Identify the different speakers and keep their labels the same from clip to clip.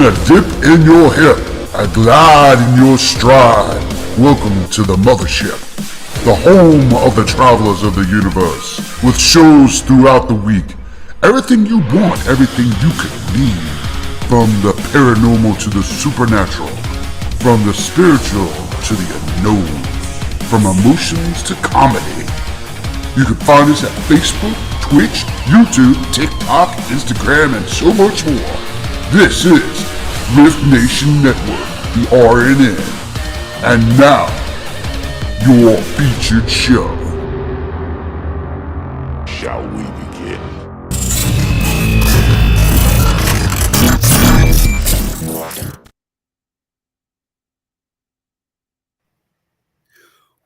Speaker 1: a dip in your hip, a glide in your stride. Welcome to the mothership, the home of the travelers of the universe, with shows throughout the week. Everything you want, everything you could need. From the paranormal to the supernatural, from the spiritual to the unknown, from emotions to comedy. You can find us at Facebook, Twitch, YouTube, TikTok, Instagram, and so much more. This is R.I.F.T Nation Network, the RNN. And now, your featured show. Shall we begin?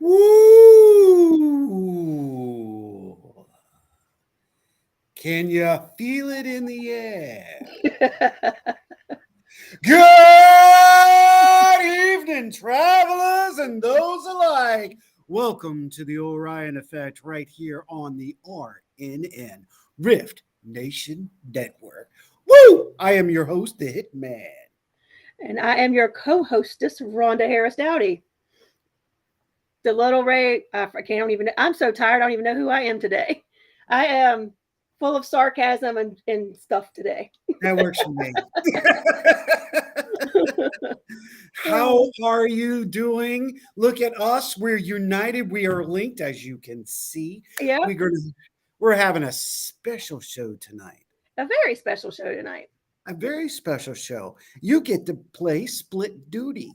Speaker 2: Woo! Can you feel it in the air? Good evening, travelers and those alike. Welcome to the Orion Effect right here on the RNN, R.I.F.T Nation Network. Woo! I am your host, the Hitman.
Speaker 3: And I am your co-hostess, Rhonda Harris Dowdy. The little Ray, I'm so tired, I don't even know who I am today. I am full of sarcasm and stuff today.
Speaker 2: That works for me. How are you doing? Look at us. We're united. We are linked, as you can see.
Speaker 3: Yeah.
Speaker 2: We're having a special show tonight.
Speaker 3: A very special show tonight.
Speaker 2: A very special show. You get to play split duty.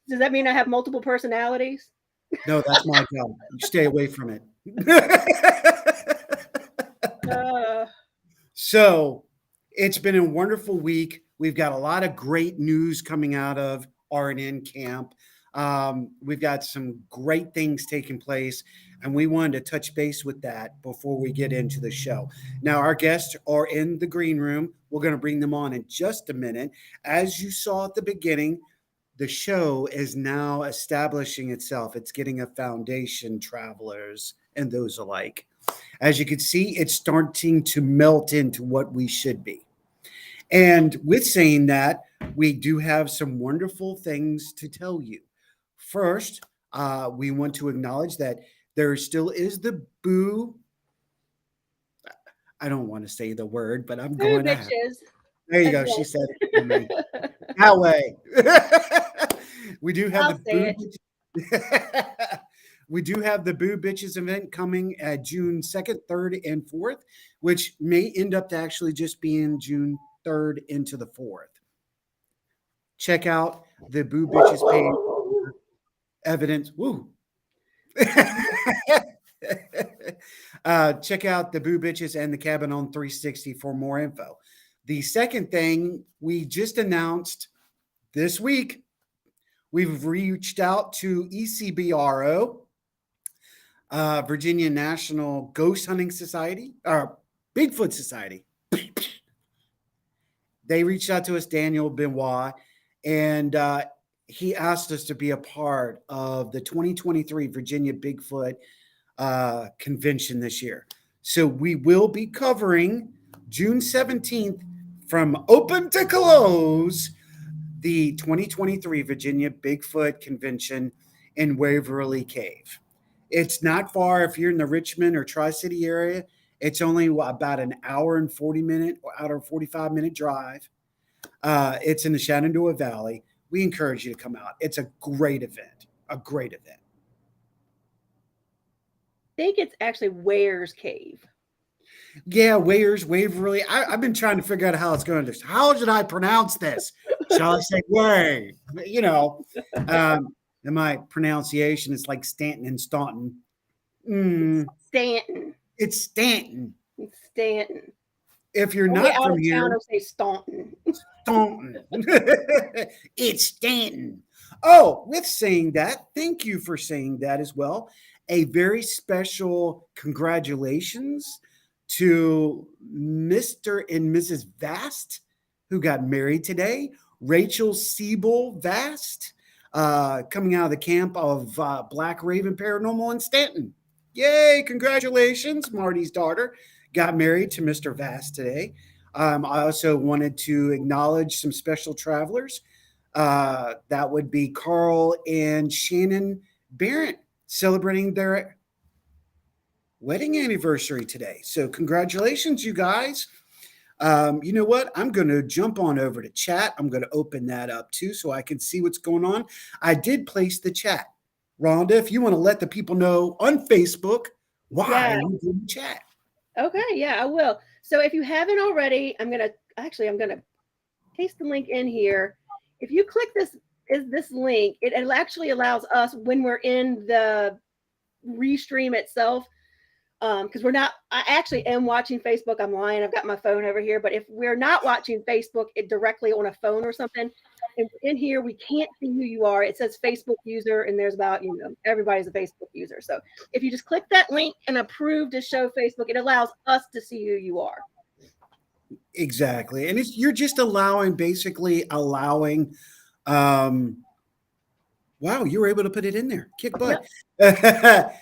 Speaker 3: Does that mean I have multiple personalities?
Speaker 2: No, that's my job. You stay away from it. So it's been a wonderful week. We've got a lot of great news coming out of RNN camp. We've got some great things taking place, and we wanted to touch base with that before we get into the show. Now, our guests are in the green room. We're going to bring them on in just a minute. As you saw at the beginning, the show is now establishing itself. It's getting a foundation, travelers and those alike. As you can see, it's starting to melt into what we should be. And with saying that, we do have some wonderful things to tell you. First, we want to acknowledge that there still is the boo. I don't want to say the word, but I'm going to. There you go. She said it for me. That way. We do have We do have the Boo Bitches event coming at June 2nd, 3rd, and 4th, which may end up to actually just being June 3rd into the 4th. Check out the Boo Bitches page evidence. Woo. Check out the Boo Bitches and the Cabin on 360 for more info. The second thing we just announced this week, we've reached out to ECBRO, Virginia National Ghost Hunting Society, or Bigfoot Society. They reached out to us, Daniel Benoit, and he asked us to be a part of the 2023 Virginia Bigfoot convention this year. So we will be covering June 17th from open to close the 2023 Virginia Bigfoot Convention in Waverly Cave. It's not far if you're in the Richmond or Tri-City area. It's only about an hour and 45-minute drive. It's in the Shenandoah Valley. We encourage you to come out. It's a great event. A great event.
Speaker 3: I think it's actually Ware's Cave.
Speaker 2: Yeah, Waverly. I've been trying to figure out how it's going to. How should I pronounce this? Shall I say Way? You know, and my pronunciation is like Stanton and Staunton.
Speaker 3: Stanton.
Speaker 2: It's Stanton.
Speaker 3: It's Stanton.
Speaker 2: If you're not from here,
Speaker 3: I'll say Staunton.
Speaker 2: Staunton. It's Stanton. Oh, with saying that, thank you for saying that as well. A very special congratulations to Mr. and Mrs. Vast, who got married today. Rachel Siebel Vast, coming out of the camp of Black Raven Paranormal in Stanton. Yay, congratulations. Marty's daughter got married to Mr. Vast today. I also wanted to acknowledge some special travelers. That would be Carl and Shannon Barrett celebrating their wedding anniversary today. So congratulations, you guys. You know what? I'm going to jump on over to chat. I'm going to open that up too so I can see what's going on. I did place the chat. Rhonda, if you want to let the people know on Facebook why we did the chat.
Speaker 3: Okay, yeah, I will. So if you haven't already, I'm gonna paste the link in here. If you click this link, it actually allows us, when we're in the restream itself, because I actually am watching Facebook. I'm lying, I've got my phone over here, but if we're not watching Facebook directly on a phone or something, in here we can't see who you are. It says Facebook user, and there's about, everybody's a Facebook user. So if you just click that link and approve to show Facebook, it allows us to see who you are.
Speaker 2: Exactly. And you're just basically allowing wow, you were able to put it in there. Kick butt. Yep.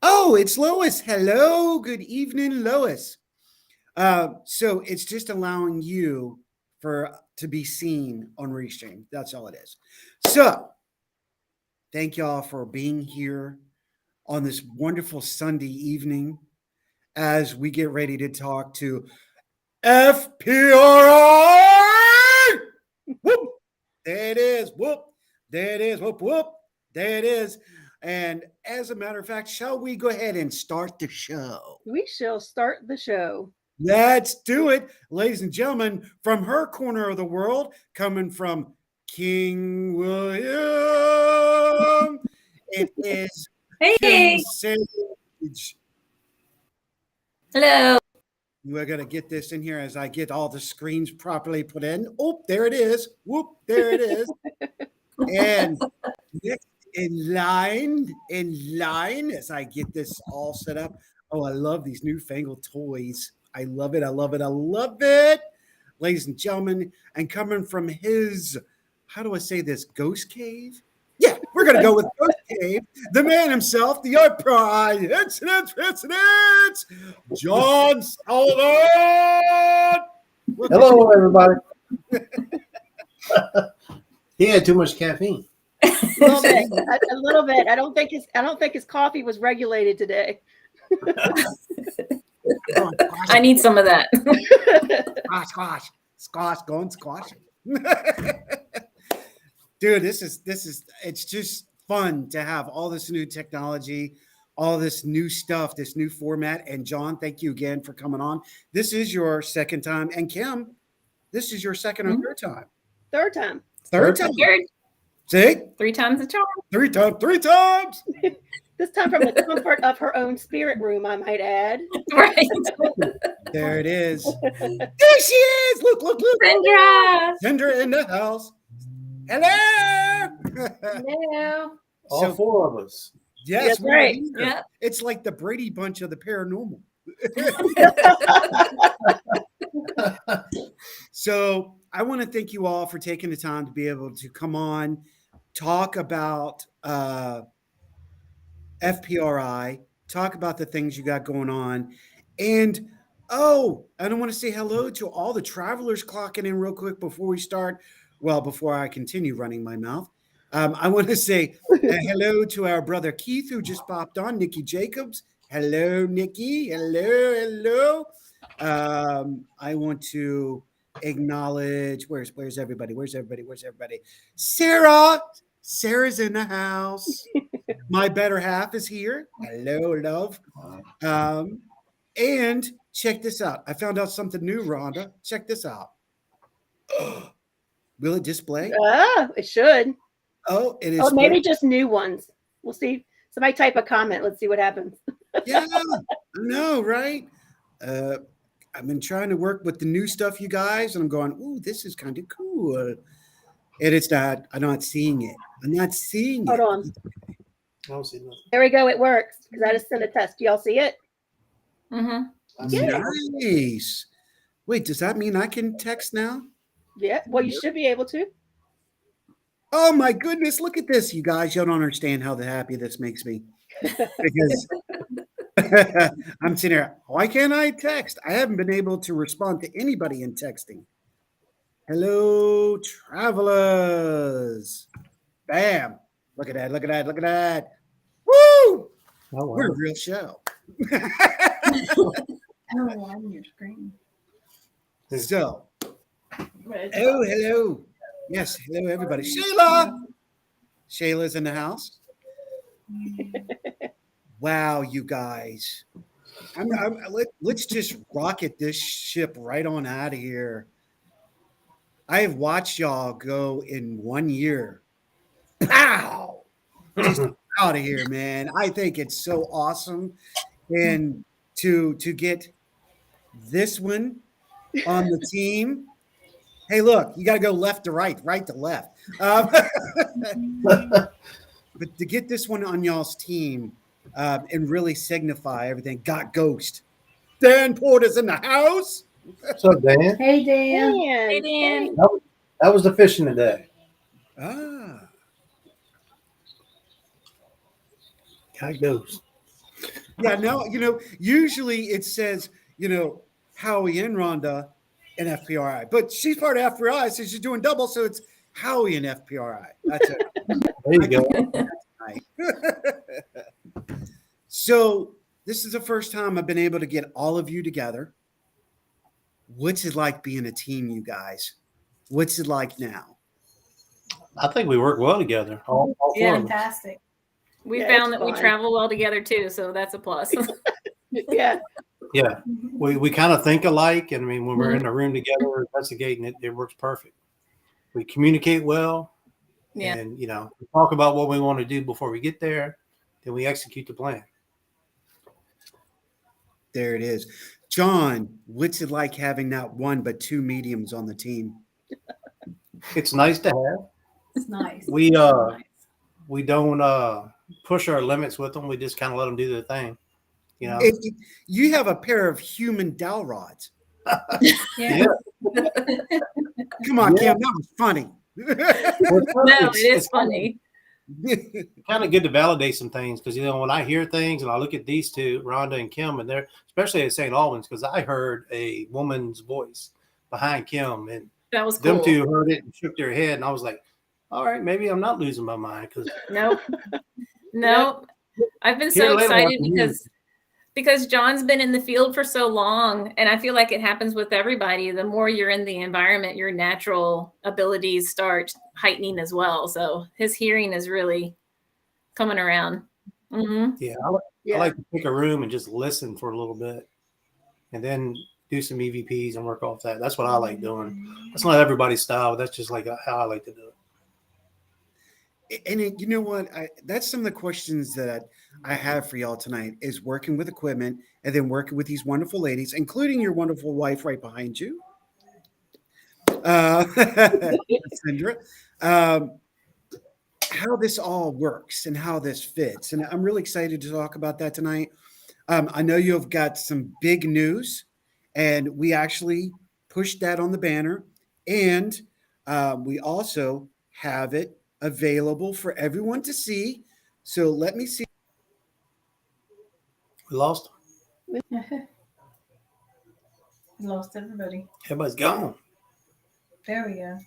Speaker 2: Oh, it's Lois. Hello. Good evening, Lois. So it's just allowing you to be seen on Restream. That's all it is. So thank y'all for being here on this wonderful Sunday evening as we get ready to talk to FPRI. Whoop. There it is. Whoop. There it is. Whoop, whoop. There it is. And as a matter of fact, shall we go ahead and start the show?
Speaker 3: We shall start the show.
Speaker 2: Let's do it. Ladies and gentlemen, from her corner of the world, coming from King William, it is
Speaker 4: Hey.
Speaker 2: Sage.
Speaker 4: Hello.
Speaker 2: We're going to get this in here as I get all the screens properly put in. Oh, there it is. Whoop, there it is. And next in line, as I get this all set up. Oh, I love these newfangled toys. I love it. I love it. I love it. Ladies and gentlemen, and coming from his, how do I say this, ghost cave? Yeah, we're going to go with ghost cave. The man himself, the RI.F.T, incidents, John Sullivan.
Speaker 5: Hello, everybody. He had too much caffeine.
Speaker 3: A little bit. I don't think his coffee was regulated today.
Speaker 4: I need some of that.
Speaker 2: Squash, going squash. Dude, this is it's just fun to have all this new technology, all this new stuff, this new format. And John, thank you again for coming on. This is your second time. And Kim, this is your second or third time.
Speaker 3: Third time.
Speaker 2: Third time.
Speaker 4: Third.
Speaker 2: See?
Speaker 4: 3 times the charm.
Speaker 2: Three times.
Speaker 3: This time from the comfort of her own spirit room, I might add.
Speaker 4: Right.
Speaker 2: There it is. There she is. Look.
Speaker 4: Sindra.
Speaker 2: Sindra in the house. Hello.
Speaker 4: Hello.
Speaker 5: All 4 of us.
Speaker 2: Yes,
Speaker 3: that's right.
Speaker 4: Yeah.
Speaker 2: It's like the Brady Bunch of the paranormal. So I want to thank you all for taking the time to be able to come on, talk about FPRI, talk about the things you got going on. And I don't want to say hello to all the travelers clocking in real quick before we start. Well, before I continue running my mouth, I want to say hello to our brother Keith, who just popped on, Nikki Jacobs. Hello, Nikki. Hello. I want to acknowledge, where's everybody? Sarah's in the house. My better half is here. Hello, love. And check this out. I found out something new, Rhonda. Check this out. Will it display?
Speaker 3: It should.
Speaker 2: Oh, it is.
Speaker 3: Oh, maybe just new ones. We'll see. Somebody type a comment. Let's see what happens.
Speaker 2: Yeah, I know, right? I've been trying to work with the new stuff, you guys, and I'm going, ooh, this is kind of cool. And it's not, I'm not seeing it.
Speaker 3: Hold on.
Speaker 5: I don't see nothing.
Speaker 3: There we go. It works because I just sent a test. Do y'all see it?
Speaker 4: Mm-hmm.
Speaker 3: Yeah.
Speaker 2: Nice. Wait, does that mean I can text now?
Speaker 3: Yeah. Well, you should be able to.
Speaker 2: Oh my goodness, look at this, you guys. You don't understand how happy this makes me. Because I'm sitting here. Why can't I text? I haven't been able to respond to anybody in texting. Hello, travelers. Bam. Look at that. Look at that. Look at that. Woo!
Speaker 5: Oh,
Speaker 2: We're a
Speaker 5: wow.
Speaker 2: real show.
Speaker 4: Oh, on your screen.
Speaker 2: So,
Speaker 4: Right.
Speaker 2: oh, hello. Yes, hello, everybody. Shayla. Shayla's in the house. Wow, you guys. Let's just rocket this ship right on out of here. I have watched y'all go in 1 year. Pow! Just out of here, man. I think it's so awesome. And to get this one on the team. Hey, look, you got to go left to right, right to left. But to get this one on y'all's team and really signify everything, got Ghost. Dan Porter's in the house.
Speaker 5: What's up, Dan?
Speaker 4: Hey, Dan.
Speaker 3: Hey,
Speaker 4: Dan.
Speaker 5: That was the fishing today.
Speaker 2: Ah,
Speaker 5: How it goes.
Speaker 2: yeah. No, usually it says, Howie and Rhonda and FPRI, but she's part of FPRI, so she's doing double. So it's Howie and FPRI. That's it.
Speaker 5: There you go.
Speaker 2: So this is the first time I've been able to get all of you together. What's it like being a team, you guys? What's it like now?
Speaker 5: I think we work well together. All four of us.
Speaker 4: Fantastic.
Speaker 3: We
Speaker 4: Yeah,
Speaker 3: found
Speaker 4: it's
Speaker 3: that we
Speaker 4: fine.
Speaker 3: travel well together too, so that's a plus.
Speaker 2: Yeah.
Speaker 5: Yeah, we kind of think alike, and I mean, when we're in a room together investigating, it works perfect. We communicate well,
Speaker 3: Yeah.
Speaker 5: and we talk about what we want to do before we get there, then we execute the plan.
Speaker 2: There it is. John, what's it like having not one but two mediums on the team?
Speaker 5: It's nice to have.
Speaker 4: It's nice.
Speaker 5: We
Speaker 4: Nice.
Speaker 5: we don't push our limits with them. We just kind of let them do their thing.
Speaker 2: You have a pair of human dowel rods.
Speaker 4: Yeah.
Speaker 2: Come on,
Speaker 5: Yeah.
Speaker 2: Kim, that was funny.
Speaker 3: No, it is funny.
Speaker 5: Kind of good to validate some things because when I hear things and I look at these two, Rhonda and Kim, and they're especially at St. Albans, because I heard a woman's voice behind Kim, and
Speaker 3: That was cool.
Speaker 5: them two heard it and shook their head, and I was like, all right, maybe I'm not losing my mind because
Speaker 3: Nope. Nope. I've been
Speaker 5: Here
Speaker 3: so
Speaker 5: later,
Speaker 3: excited
Speaker 5: afternoon.
Speaker 3: because John's been in the field for so long, and I feel like it happens with everybody. The more you're in the environment, your natural abilities start heightening as well. So his hearing is really coming around. Mm-hmm.
Speaker 5: I like to pick a room and just listen for a little bit, and then do some EVPs and work off that. That's what I like doing. That's not everybody's style, but that's just like how I like to do it.
Speaker 2: And you know what? That's some of the questions that I have for y'all tonight is working with equipment and then working with these wonderful ladies, including your wonderful wife right behind you, Sindra. How this all works and how this fits. And I'm really excited to talk about that tonight. I know you've got some big news, and we actually pushed that on the banner. And we also have it available for everyone to see. So let me see.
Speaker 5: We lost them.
Speaker 4: Lost everybody.
Speaker 5: Everybody's gone.
Speaker 4: There we go.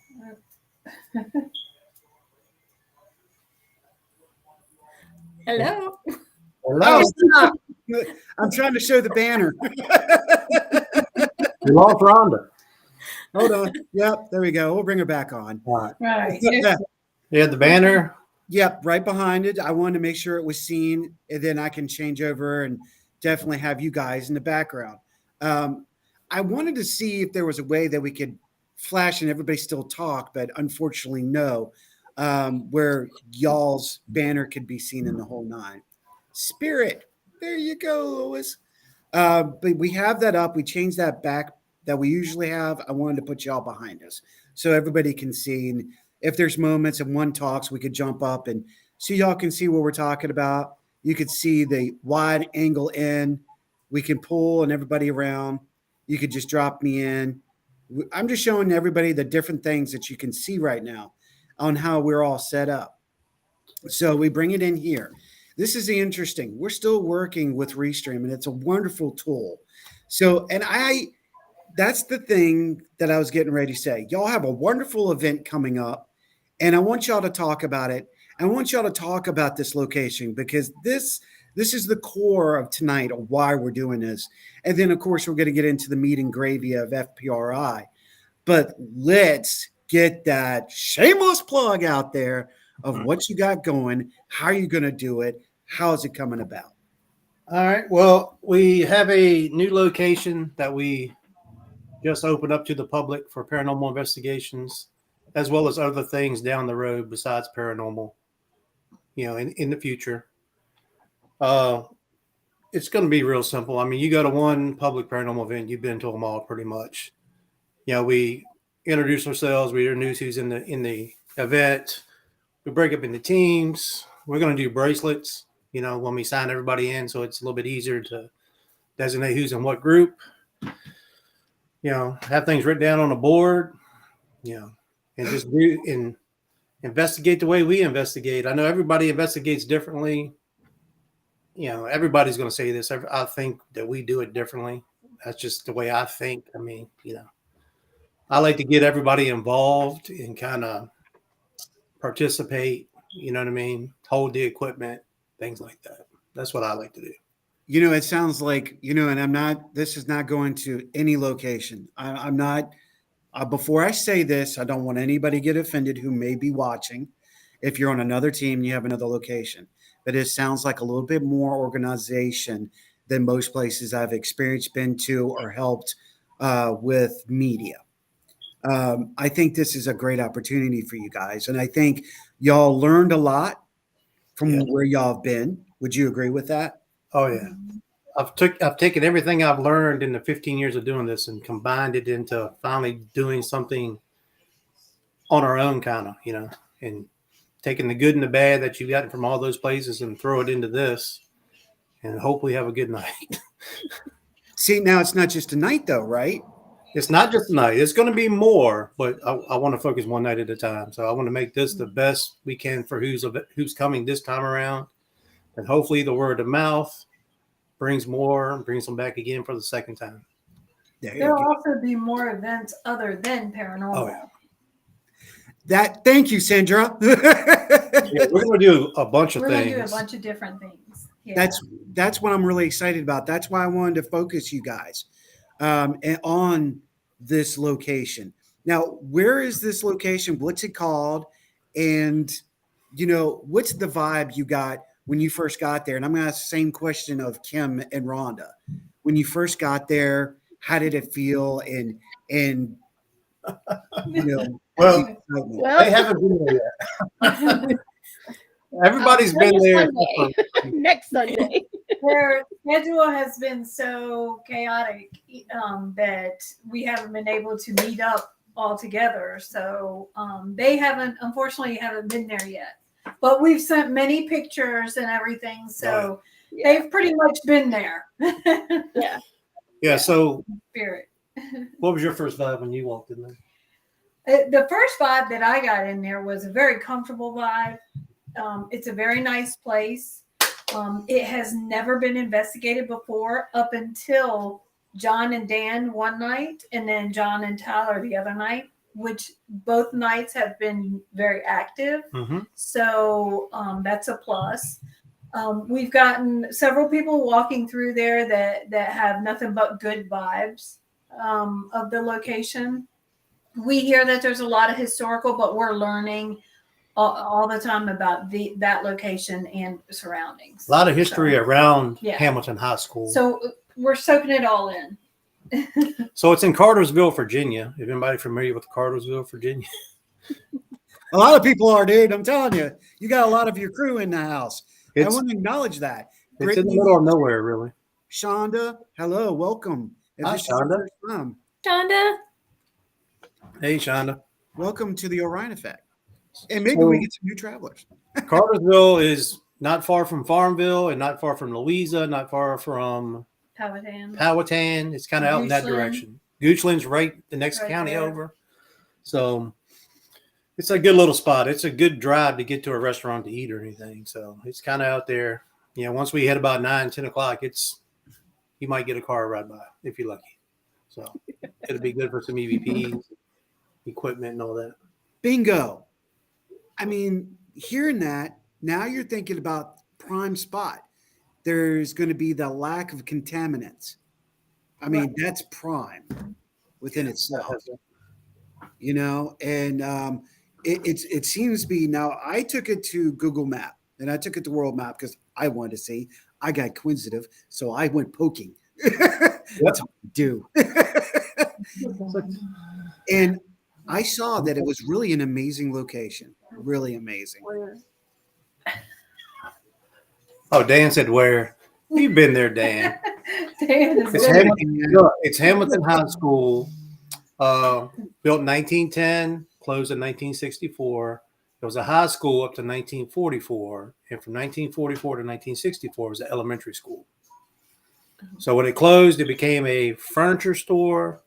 Speaker 3: Hello.
Speaker 5: Hello.
Speaker 2: Stop. I'm trying to show the banner.
Speaker 5: We lost Rhonda.
Speaker 2: Hold on. Yep, there we go. We'll bring her back on.
Speaker 5: All right.
Speaker 4: Right.
Speaker 5: Yeah, the banner.
Speaker 2: Yep, right behind it. I wanted to make sure it was seen, and then I can change over and definitely have you guys in the background. I wanted to see if there was a way that we could flash and everybody still talk, but unfortunately, no, where y'all's banner could be seen in the whole nine. Spirit, there you go, Louis. But we have that up. We changed that back that we usually have. I wanted to put y'all behind us so everybody can see. And if there's moments and one talks, we could jump up and so y'all can see what we're talking about. You could see the wide angle in. We can pull and everybody around. You could just drop me in. I'm just showing everybody the different things that you can see right now on how we're all set up. So we bring it in here. this is interesting. We're still working with Restream, and it's a wonderful tool. So, and that's the thing that I was getting ready to say. Y'all have a wonderful event coming up, and I want y'all to talk about it. I want y'all to talk about this location because this is the core of tonight of why we're doing this. And then, of course, we're going to get into the meat and gravy of FPRI. But let's get that shameless plug out there of what you got going, how are you going to do it, how is it coming about?
Speaker 5: All right. Well, we have a new location that we just opened up to the public for paranormal investigations, as well as other things down the road besides paranormal, in the future. It's going to be real simple. I mean, you go to one public paranormal event, you've been to them all pretty much. We introduce ourselves, we introduce who's in the event, we break up into teams. We're going to do bracelets, when we sign everybody in, so it's a little bit easier to designate who's in what group. Have things written down on a board, and just investigate the way we investigate. I know everybody investigates differently. Everybody's going to say this. I think that we do it differently. That's just the way I think. I mean, I like to get everybody involved and kind of participate, you know what I mean? Hold the equipment, things like that. That's what I like to do.
Speaker 2: It sounds like, and this is not going to any location. I'm not, before I say this, I don't want anybody to get offended who may be watching. If you're on another team, you have another location. But it sounds like a little bit more organization than most places I've experienced, been to, or helped with media. I think this is a great opportunity for you guys. And I think y'all learned a lot from where y'all have been. Would you agree with that?
Speaker 5: Oh, yeah. I've taken everything I've learned in the 15 years of doing this and combined it into finally doing something on our own, kind of, and taking the good and the bad that you've gotten from all those places and throw it into this and hopefully have a good night.
Speaker 2: See, now it's not just a night though, right?
Speaker 5: It's not just a night. It's going to be more, but I want to focus one night at a time. So I want to make this the best we can for who's coming this time around. And hopefully the word of mouth brings them back again for the second time.
Speaker 4: There'll also be more events other than paranormal.
Speaker 5: Oh, yeah.
Speaker 2: Thank you, Sindra.
Speaker 5: Yeah, we're going to do a bunch of
Speaker 4: We're
Speaker 5: things.
Speaker 4: going to do a bunch of different things. Yeah.
Speaker 2: That's what I'm really excited about. That's why I wanted to focus you guys on this location. Now, where is this location? What's it called? And, what's the vibe you got when you first got there? And I'm going to ask the same question of Kim and Rhonda. When you first got there, how did it feel? And
Speaker 5: Well,
Speaker 3: Well,
Speaker 5: they haven't been there yet. Everybody's been there.
Speaker 3: Sunday. Next Sunday.
Speaker 4: Their schedule has been so chaotic that we haven't been able to meet up all together. So they unfortunately haven't been there yet. But we've sent many pictures and everything. So they've pretty much been there.
Speaker 3: Yeah.
Speaker 5: Yeah. So,
Speaker 4: Spirit.
Speaker 5: what was your first vibe when you walked in there?
Speaker 4: The first vibe that I got in there was a very comfortable vibe. It's a very nice place. It has never been investigated before up until John and Dan one night and then John and Tyler the other night, which both nights have been very active.
Speaker 5: Mm-hmm.
Speaker 4: So that's a plus. We've gotten several people walking through there that have nothing but good vibes of the location. We hear that there's a lot of historical, but we're learning all the time about that location and surroundings.
Speaker 5: A lot of history around Hamilton High School.
Speaker 4: So we're soaking it all in.
Speaker 5: So it's in Cartersville, Virginia. Is anybody familiar with Cartersville, Virginia?
Speaker 2: a lot of people are, dude. I'm telling you, you got a lot of your crew in the house. I want to acknowledge that.
Speaker 5: It's in the middle of nowhere, really.
Speaker 2: Shonda, hello, welcome.
Speaker 5: Hi, Shonda.
Speaker 4: Shonda.
Speaker 5: Hey, Shonda.
Speaker 2: Welcome to the Orion Effect. And maybe we get some new travelers.
Speaker 5: Cartersville is not far from Farmville and not far from Louisa, not far from Powhatan. It's kind of out in that direction. Goochland's right the next county over. So it's a good little spot. It's a good drive to get to a restaurant to eat or anything. So it's kind of out there. once we hit about 9, 10 o'clock, you might get a car ride by if you're lucky. So it'll be good for some EVPs, equipment, and all that.
Speaker 2: Bingo. I mean, hearing that, now you're thinking about prime spot. There's going to be the lack of contaminants. I mean, that's prime within itself, and it seems to be now. I took it to Google Map and I took it to World Map because I wanted to see. I got inquisitive, so I went poking. That's what I do. And I saw that it was really an amazing location. Really amazing.
Speaker 5: Oh, Dan said where? You've been there, Dan. It's Hamilton High School, built in 1910, closed in 1964. It was a high school up to 1944, and from 1944 to 1964 it was an elementary school. So when it closed, it became a furniture store.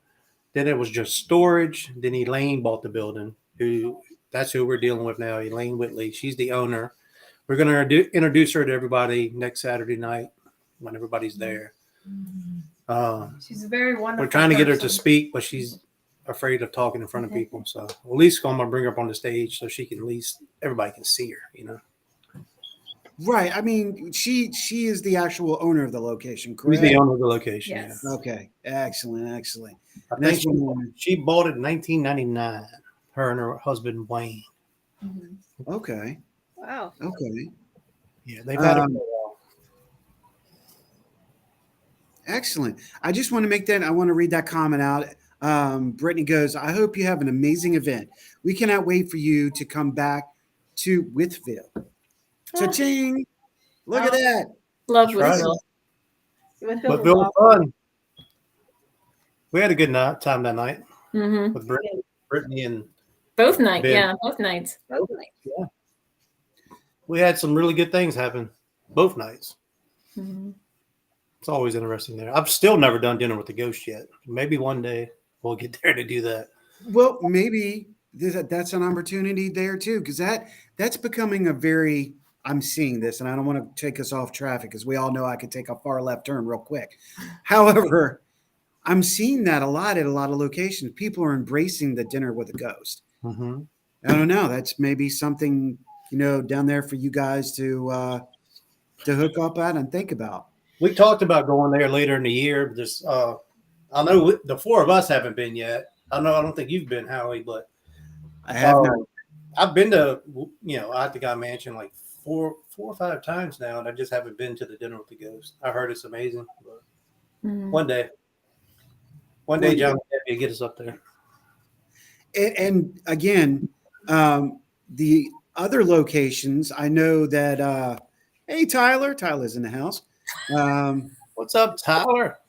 Speaker 5: Then it was just storage. Then Elaine bought the building. That's who we're dealing with now, Elaine Whitley. She's the owner. We're going to introduce her to everybody next Saturday night when everybody's there.
Speaker 4: She's a very wonderful.
Speaker 5: We're trying to get her to speak, but she's afraid of talking in front of people. So at least I'm going to bring her up on the stage so she can everybody can see her,
Speaker 2: Right. I mean, she is the actual owner of the location, correct?
Speaker 5: She's the owner of the location.
Speaker 4: Yes.
Speaker 5: Yeah.
Speaker 2: Okay. Excellent.
Speaker 5: I think she bought it in 1999. Her and her husband Wayne.
Speaker 2: Okay.
Speaker 3: Wow.
Speaker 2: Okay.
Speaker 5: Yeah, they've had it for a while.
Speaker 2: Excellent. I just want to make that. I want to read that comment out. Brittany goes, I hope you have an amazing event. We cannot wait for you to come back to Withville. Cha-ching. Look at that.
Speaker 6: Love
Speaker 5: That's
Speaker 6: Withville.
Speaker 5: But Bill was fun. We had a good time that night
Speaker 6: Mm-hmm.
Speaker 5: with Brittany and
Speaker 6: Both nights.
Speaker 5: Ben.
Speaker 6: Yeah, both nights.
Speaker 5: Yeah. We had some really good things happen both nights.
Speaker 6: Mm-hmm.
Speaker 5: It's always interesting there. I've still never done dinner with the ghost yet. Maybe one day we'll get there to do that.
Speaker 2: Well, maybe that's an opportunity there too, because that's becoming a very. I'm seeing this, and I don't want to take us off traffic, because we all know I could take a far left turn real quick. However, I'm seeing that a lot at a lot of locations. People are embracing the dinner with a ghost.
Speaker 5: Mm-hmm.
Speaker 2: I don't know. That's maybe something down there for you guys to hook up at and think about.
Speaker 5: We talked about going there later in the year. Just I know the four of us haven't been yet. I don't think you've been, Howie, but
Speaker 2: I have not.
Speaker 5: I've been to at the Guy Mansion like four or five times now, and I just haven't been to the dinner with the ghost. I heard it's amazing. But one day, John will get us up there.
Speaker 2: And again, the other locations, I know that. Hey, Tyler's in the house.
Speaker 5: What's up, Tyler?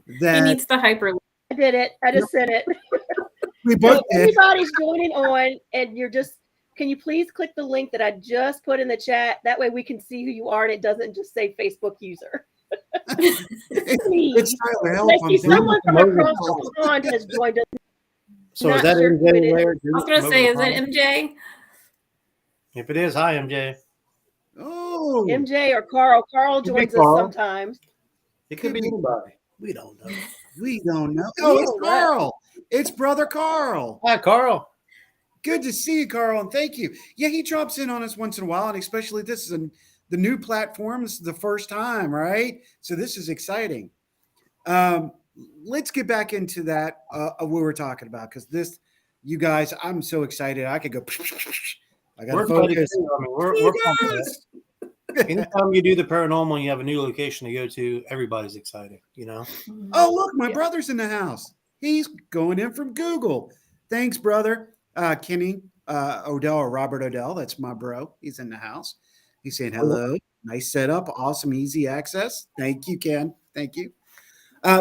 Speaker 6: He needs the hyperlink.
Speaker 3: I did it. I just said it.
Speaker 2: We both
Speaker 3: If anybody's joining on and can you please click the link that I just put in the chat? That way we can see who you are and it doesn't just say Facebook user.
Speaker 2: It's Tyler. Help.
Speaker 3: I see someone from across the pond has joined us.
Speaker 5: So
Speaker 3: Not
Speaker 5: is that
Speaker 3: sure who
Speaker 5: MJ
Speaker 3: it is.
Speaker 5: there?
Speaker 6: I was going to say, is it MJ?
Speaker 5: If it is, hi, MJ.
Speaker 2: Oh,
Speaker 3: MJ or Carl. Carl
Speaker 5: Could be
Speaker 3: joins
Speaker 5: Carl.
Speaker 3: us sometimes.
Speaker 5: It could be anybody. We don't know.
Speaker 2: we don't know. Oh, it's Carl. It's brother Carl.
Speaker 5: Hi, Carl.
Speaker 2: Good to see you, Carl, and thank you. Yeah, he drops in on us once in a while, and especially this is the new platform. This is the first time, right? So this is exciting. Let's get back into that what we're talking about, because you guys, I'm so excited. I could go. I got to focus.
Speaker 5: We're pumped. Anytime you do the paranormal and you have a new location to go to, everybody's excited,
Speaker 2: Oh, look, my brother's in the house. He's going in from Google. Thanks, brother. Kenny Odell or Robert Odell. That's my bro. He's in the house. He's saying hello. Nice setup. Awesome, easy access. Thank you, Ken. Thank you.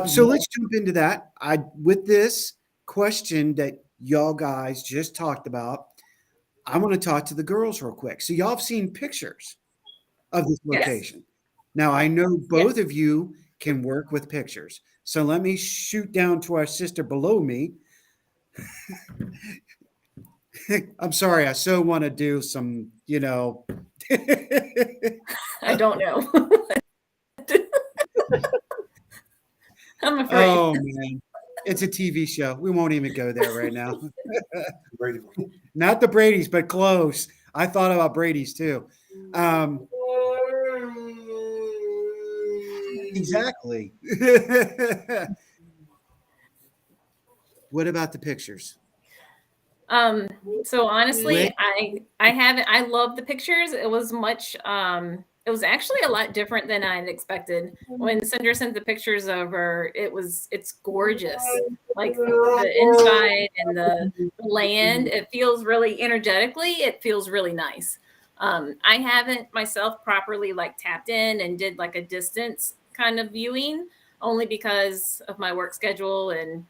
Speaker 2: So let's jump into that. With this question that y'all guys just talked about, I want to talk to the girls real quick. So y'all have seen pictures of this location. Yes. Now, I know both of you can work with pictures. So let me shoot down to our sister below me. I'm sorry. I so want to do some,
Speaker 6: I don't know. I'm afraid.
Speaker 2: Oh man, it's a TV show. We won't even go there right now. Not the Brady's, but close. I thought about Brady's too. Exactly. What about the pictures?
Speaker 6: So honestly,
Speaker 2: Wait.
Speaker 6: I love the pictures. It was it was actually a lot different than I had expected. When Sindra sent the pictures over, it's gorgeous. Like the inside and the land, it feels really energetically, it feels really nice. I haven't myself properly like tapped in and did like a distance kind of viewing, only because of my work schedule and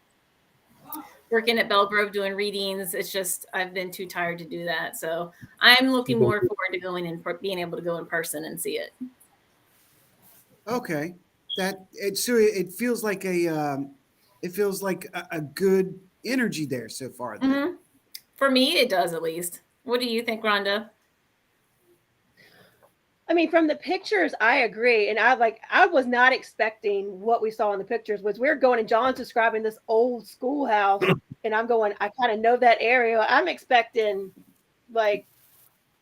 Speaker 6: working at Belle Grove doing readings. It's just I've been too tired to do that. So I'm looking more forward to going and being able to go in person and see it.
Speaker 2: Okay, so it feels like a good energy there so far. Then.
Speaker 6: Mm-hmm. For me, it does at least. What do you think, Rhonda?
Speaker 3: I mean, from the pictures, I agree. And I was not expecting what we saw in the pictures. Was we're going and John's describing this old schoolhouse, and I'm going, I kind of know that area. I'm expecting like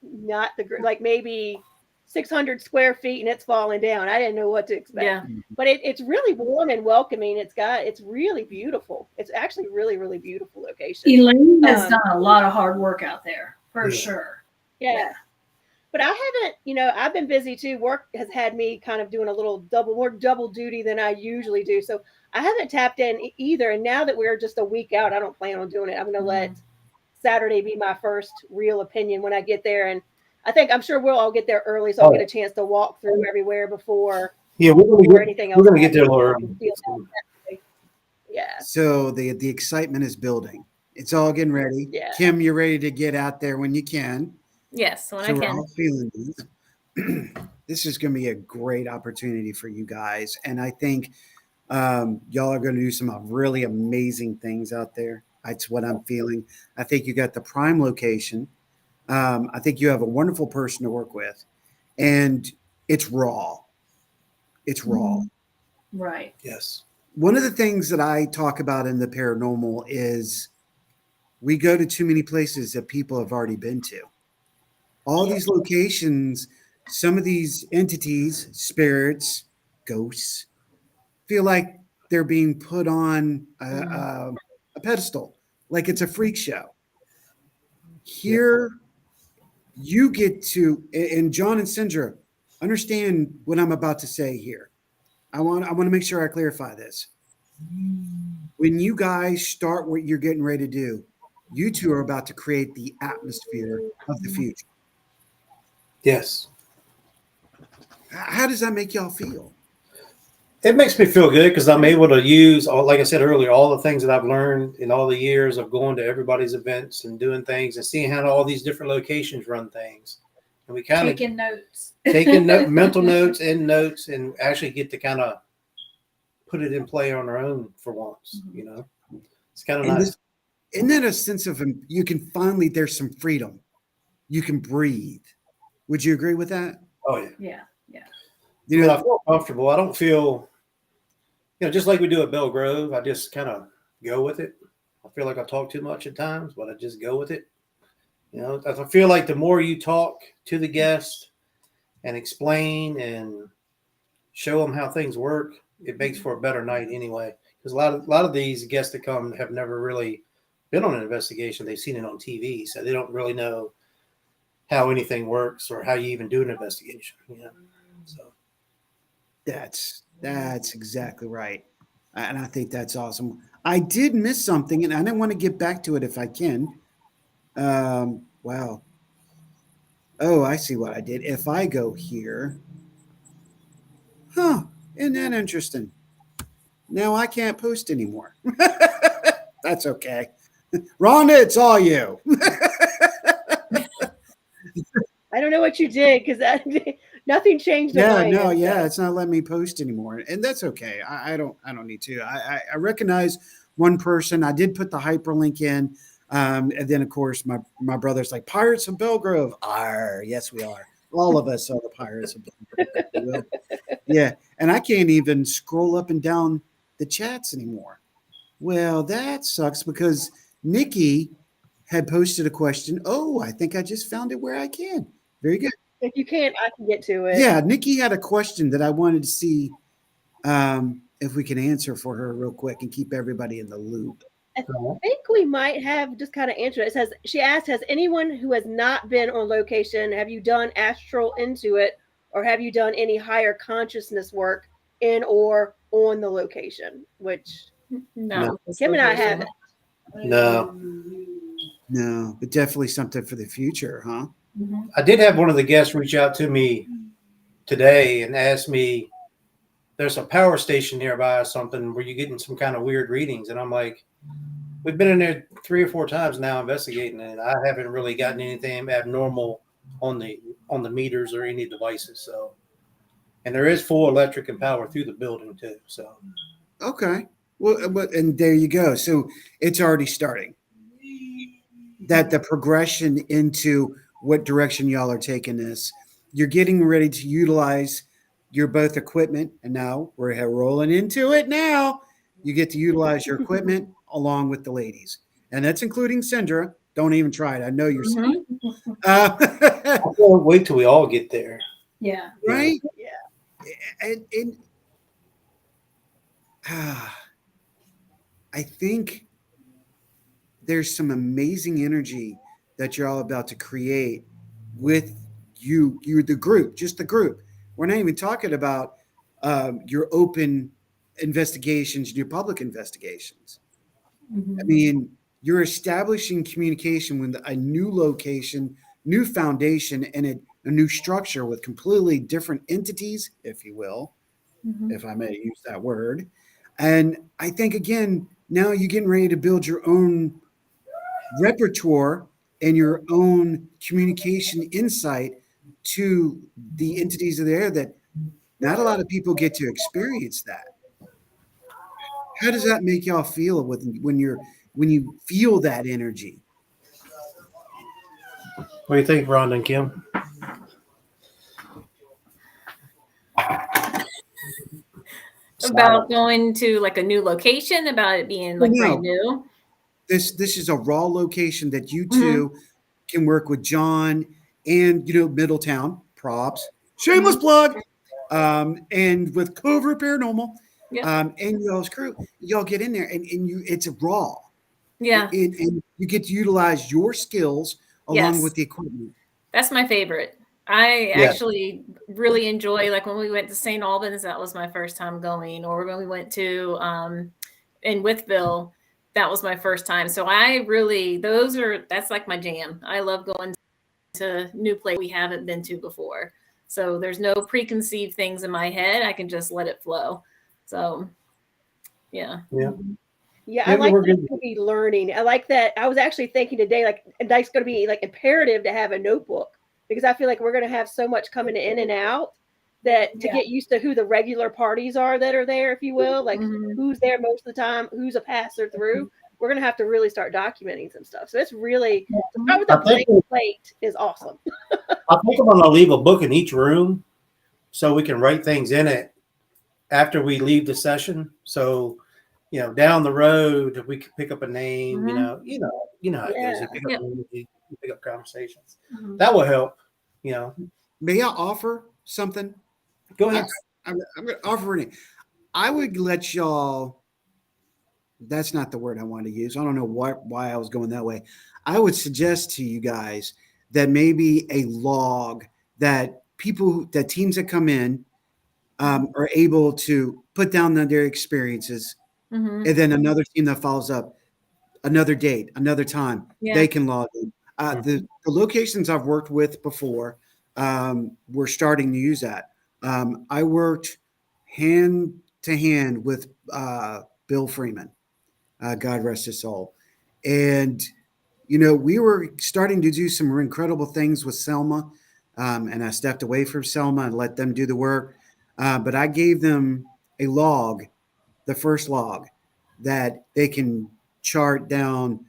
Speaker 3: not like maybe 600 square feet and it's falling down. I didn't know what to expect.
Speaker 6: Yeah.
Speaker 3: But it's really warm and welcoming. It's really beautiful. It's actually really, really beautiful location.
Speaker 4: Elaine has done a lot of hard work out there for sure.
Speaker 3: Yeah. But I haven't, I've been busy too. Work has had me kind of doing a little more double duty than I usually do. So I haven't tapped in either. And now that we're just a week out, I don't plan on doing it. I'm going to let Saturday be my first real opinion when I get there. And I'm sure we'll all get there early. So I'll get a chance to walk through everywhere before.
Speaker 5: Yeah, we're going to get there, Laura.
Speaker 3: Yeah.
Speaker 2: So the excitement is building. It's all getting ready.
Speaker 3: Yeah.
Speaker 2: Kim, you're ready to get out there when you can.
Speaker 6: Yes, when
Speaker 2: So
Speaker 6: I
Speaker 2: we're
Speaker 6: can.
Speaker 2: all feeling this. This is going to be a great opportunity for you guys. And I think y'all are going to do some really amazing things out there. That's what I'm feeling. I think you got the prime location. I think you have a wonderful person to work with. And it's raw. It's raw.
Speaker 4: Right.
Speaker 5: Yes.
Speaker 2: One of the things that I talk about in the paranormal is we go to too many places that people have already been to. All these locations, some of these entities, spirits, ghosts, feel like they're being put on a pedestal, like it's a freak show. Here, you get to, and John and Sindra, understand what I'm about to say here. I want to make sure I clarify this. When you guys start what you're getting ready to do, you two are about to create the atmosphere of the future.
Speaker 5: Yes.
Speaker 2: How does that make y'all feel?
Speaker 5: It makes me feel good because I'm able to use, like I said earlier, all the things that I've learned in all the years of going to everybody's events and doing things and seeing how all these different locations run things. And we kind of
Speaker 4: taking notes,
Speaker 5: mental notes and actually get to kind of put it in play on our own for once. It's kind of nice.
Speaker 2: Isn't that a sense of you can finally, there's some freedom. You can breathe. Would you agree with that?
Speaker 5: Oh, yeah.
Speaker 4: Yeah.
Speaker 5: I feel comfortable. I don't feel, just like we do at Belle Grove, I just kind of go with it. I feel like I talk too much at times, but I just go with it. I feel like the more you talk to the guest and explain and show them how things work, it makes for a better night anyway. Because a lot of these guests that come have never really been on an investigation. They've seen it on TV, so they don't really know how anything works or how you even do an investigation. So
Speaker 2: that's exactly right, and I think that's awesome. I did miss something, and I didn't want to get back to it if I can. Wow. Oh, I see what I did. If I go here, isn't that interesting? Now I can't post anymore. That's okay. Rhonda, it's all you.
Speaker 3: I don't know what you did because nothing changed.
Speaker 2: It's not letting me post anymore, and that's okay. I don't need to. I recognize one person. I did put the hyperlink in. And then, of course, my brother's like, Pirates of Belle Grove. Arr, yes, we are. All of us are the Pirates of Belle Grove, if you will. Yeah. And I can't even scroll up and down the chats anymore. Well, that sucks because Nikki had posted a question. Oh, I think I just found it where I can. Very good.
Speaker 3: If you can't, I can get to it.
Speaker 2: Yeah, Nikki had a question that I wanted to see if we can answer for her real quick and keep everybody in the loop.
Speaker 3: I think we might have just kind of answered it. It says, she asked, has anyone who has not been on location, have you done astral into it, or have you done any higher consciousness work in or on the location? Which
Speaker 6: No.
Speaker 3: Kim and I haven't.
Speaker 5: No.
Speaker 2: No, but definitely something for the future, huh?
Speaker 5: I did have one of the guests reach out to me today and ask me, there's a power station nearby or something where you're getting some kind of weird readings. And I'm like, we've been in there 3 or 4 times now investigating, and I haven't really gotten anything abnormal on the meters or any devices. So, and there is full electric and power through the building too. So,
Speaker 2: Okay. Well, but and there you go. So it's already starting. That the progression into what direction y'all are taking this. You're getting ready to utilize your both equipment, and now we're rolling into it now. You get to utilize your equipment along with the ladies, and that's including Sindra. Don't even try it. I know you're saying.
Speaker 5: I can't wait till we all get there.
Speaker 4: Yeah.
Speaker 2: Right?
Speaker 3: Yeah.
Speaker 2: And I think there's some amazing energy that you're all about to create with you, the group, just the group. We're not even talking about your open investigations, your public investigations. I mean, you're establishing communication with a new location, new foundation, and a new structure with completely different entities, if you will, if I may use that word. And I think, again, now you're getting ready to build your own repertoire and your own communication insight to the entities of the air that not a lot of people get to experience that. How does that make y'all feel when you feel that energy?
Speaker 5: What do you think, Rhonda and Kim?
Speaker 6: About going to like a new location, about it being like brand new.
Speaker 2: This is a raw location that you two can work with John and Middletown props, shameless plug, and with Covert Paranormal, and y'all's crew. Y'all get in there and it's raw.
Speaker 6: Yeah.
Speaker 2: And you get to utilize your skills along with the equipment.
Speaker 6: That's my favorite. I actually really enjoy, like when we went to St. Albans, that was my first time going, or when we went to in Wytheville, that was my first time. So I really, that's like my jam. I love going to new place we haven't been to before. So there's no preconceived things in my head. I can just let it flow. So yeah.
Speaker 3: I like that to be learning. I like that. I was actually thinking today, like, that's going to be like imperative to have a notebook, because I feel like we're going to have so much coming in and out that to get used to who the regular parties are that are there, if you will, like who's there most of the time, who's a passer through. We're going to have to really start documenting some stuff. So it's really, to start with a blank slate is awesome.
Speaker 5: I think I'm going to leave a book in each room so we can write things in it after we leave the session. So, down the road, we can pick up a name, you know how it goes. You pick up conversations. That will help,
Speaker 2: May I offer something?
Speaker 5: Go ahead.
Speaker 2: I'm going to offer it. I would let y'all, that's not the word I want to use. I don't know why I was going that way. I would suggest to you guys that maybe a log that teams that come in are able to put down their experiences, and then another team that follows up, another date, another time, they can log in. The locations I've worked with before, we're starting to use that. I worked hand to hand with Bill Freeman, God rest his soul. And, we were starting to do some incredible things with Selma, and I stepped away from Selma and let them do the work. But I gave them a log, the first log, that they can chart down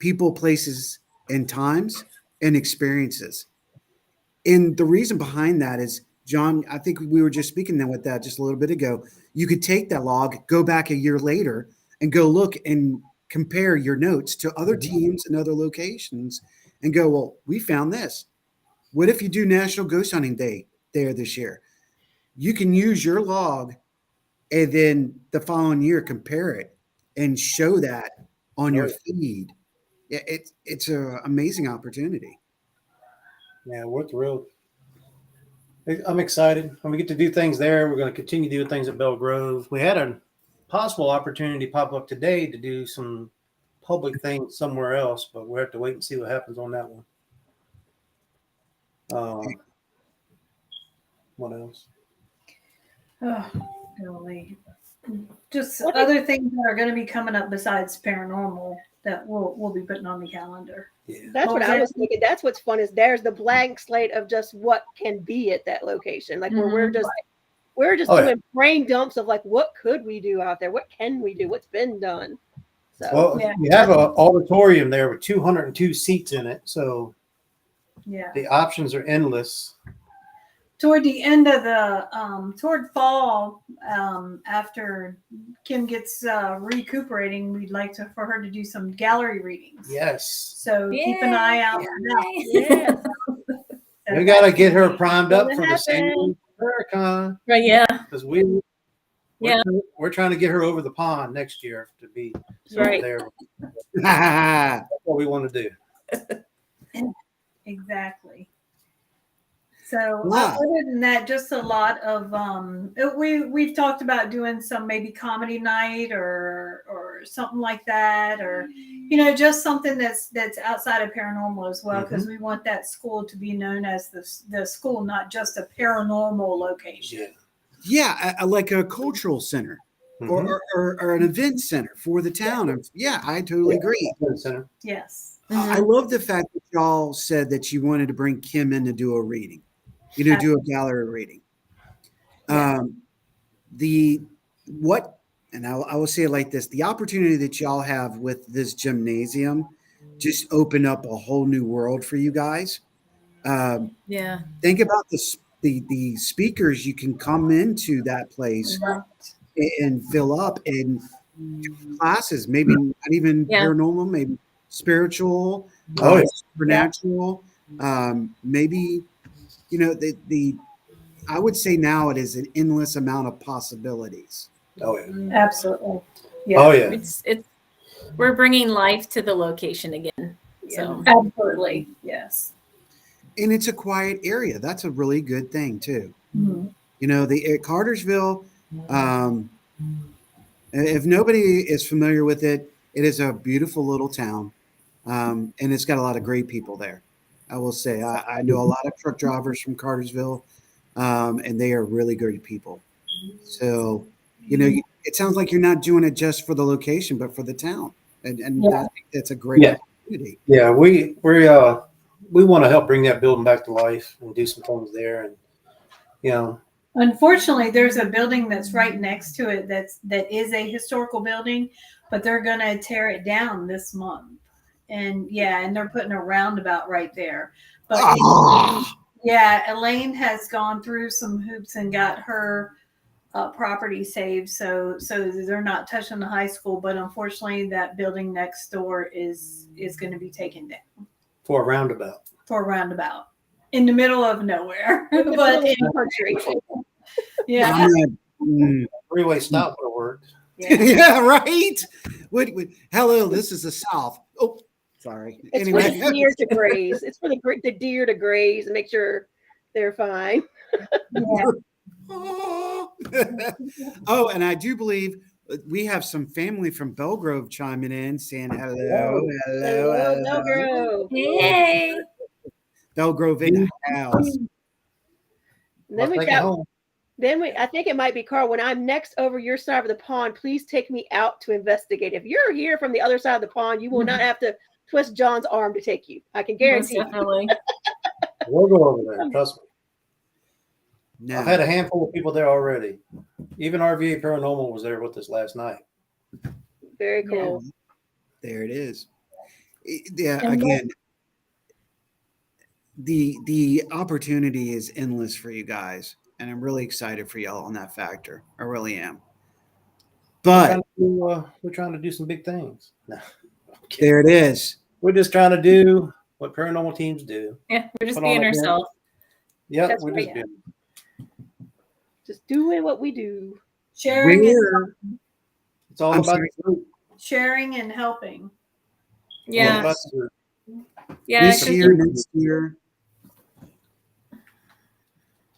Speaker 2: people, places, and times and experiences. And the reason behind that is, John, I think we were just speaking then with that just a little bit ago. You could take that log, go back a year later, and go look and compare your notes to other teams and other locations and go, well, we found this. What if you do National Ghost Hunting Day there this year? You can use your log and then the following year compare it and show that on your feed. Yeah, it's an amazing opportunity.
Speaker 5: Yeah, we're thrilled. I'm excited. When we get to do things there, we're going to continue doing things at Belle Grove. We had a possible opportunity pop up today to do some public things somewhere else, but we'll have to wait and see what happens on that one. What else?
Speaker 4: Oh, golly. Just other things that are going to be coming up besides paranormal that we'll be putting on the calendar.
Speaker 5: Yeah.
Speaker 3: That's what I was thinking. That's what's fun is there's the blank slate of just what can be at that location. Like where we're just doing brain dumps of like, what could we do out there? What can we do? What's been done? So
Speaker 5: Well, you have an auditorium there with 202 seats in it, so the options are endless.
Speaker 4: Toward the end of the toward fall, after Kim gets recuperating, we'd like for her to do some gallery readings.
Speaker 5: Yes.
Speaker 4: So keep an eye out for that.
Speaker 3: Yeah.
Speaker 5: We got to get her primed up for the San American.
Speaker 6: Right, yeah.
Speaker 5: Because we're trying to get her over the pond next year to be there. That's what we want to do.
Speaker 4: Exactly. So other than that, just a lot of we've talked about doing some maybe comedy night or something like that, or just something that's outside of paranormal as well, because we want that school to be known as the school, not just a paranormal location.
Speaker 2: Yeah, like a cultural center or an event center for the town. Yeah, I totally agree.
Speaker 4: Yes.
Speaker 2: I love the fact that y'all said that you wanted to bring Kim in to do a reading. Do a gallery reading. I will say it like this: the opportunity that y'all have with this gymnasium just opened up a whole new world for you guys. Think about the speakers you can come into that place and fill up in classes. Maybe not even paranormal, maybe spiritual, supernatural, maybe. I would say now it is an endless amount of possibilities.
Speaker 5: Oh yeah,
Speaker 4: absolutely.
Speaker 6: Yeah. Oh yeah, it's we're bringing life to the location again. So
Speaker 4: absolutely, yes.
Speaker 2: And it's a quiet area. That's a really good thing too. The Cartersville. If nobody is familiar with it, it is a beautiful little town, and it's got a lot of great people there. I will say I know a lot of truck drivers from Cartersville, and they are really great people. So, it sounds like you're not doing it just for the location, but for the town, and I think that's a great opportunity.
Speaker 5: Yeah, we want to help bring that building back to life and do some things there, and
Speaker 4: Unfortunately, there's a building that's right next to it that is a historical building, but they're going to tear it down this month. And they're putting a roundabout right there. But Elaine has gone through some hoops and got her property saved. So they're not touching the high school, but unfortunately that building next door is going to be taken down.
Speaker 5: For a roundabout.
Speaker 4: In the middle of nowhere. But in country. Yeah.
Speaker 5: Freeway stop would have worked.
Speaker 2: Yeah, right. Hello, this is the South. Oh, sorry.
Speaker 3: It's for the deer to graze. It's for the deer to graze and make sure they're fine.
Speaker 2: Oh, and I do believe we have some family from Belle Grove chiming in, saying hello.
Speaker 3: Belle Grove.
Speaker 6: Hey.
Speaker 2: Belle Grove in the house.
Speaker 3: And then I think it might be Carl. When I'm next over your side of the pond, please take me out to investigate. If you're here from the other side of the pond, you will not have to twist John's arm to take you. I can guarantee.
Speaker 6: Definitely.
Speaker 5: We'll go over there. Trust me.
Speaker 2: No.
Speaker 5: I've had a handful of people there already. Even RVA Paranormal was there with us last night.
Speaker 3: Very cool.
Speaker 2: There it is. Yeah,
Speaker 6: And
Speaker 2: again, the opportunity is endless for you guys, and I'm really excited for y'all on that factor. I really am. But
Speaker 5: We're trying to do some big things. No, I'm kidding.
Speaker 2: there it is.
Speaker 5: We're just trying to do what paranormal teams do.
Speaker 6: yeah, we're just
Speaker 5: Put on
Speaker 6: being
Speaker 5: a event.
Speaker 6: ourselves.
Speaker 5: Yep,
Speaker 3: That's
Speaker 5: we're
Speaker 3: right,
Speaker 5: just
Speaker 3: yeah.
Speaker 5: doing.
Speaker 3: Just doing what we do.
Speaker 4: Sharing and
Speaker 2: Where
Speaker 5: It's all
Speaker 2: I'm
Speaker 5: about
Speaker 2: sorry.
Speaker 5: the group.
Speaker 4: sharing and helping.
Speaker 5: It's all
Speaker 6: Yeah,
Speaker 5: about the group.
Speaker 6: yeah.
Speaker 2: this
Speaker 6: 'cause
Speaker 2: year, next year.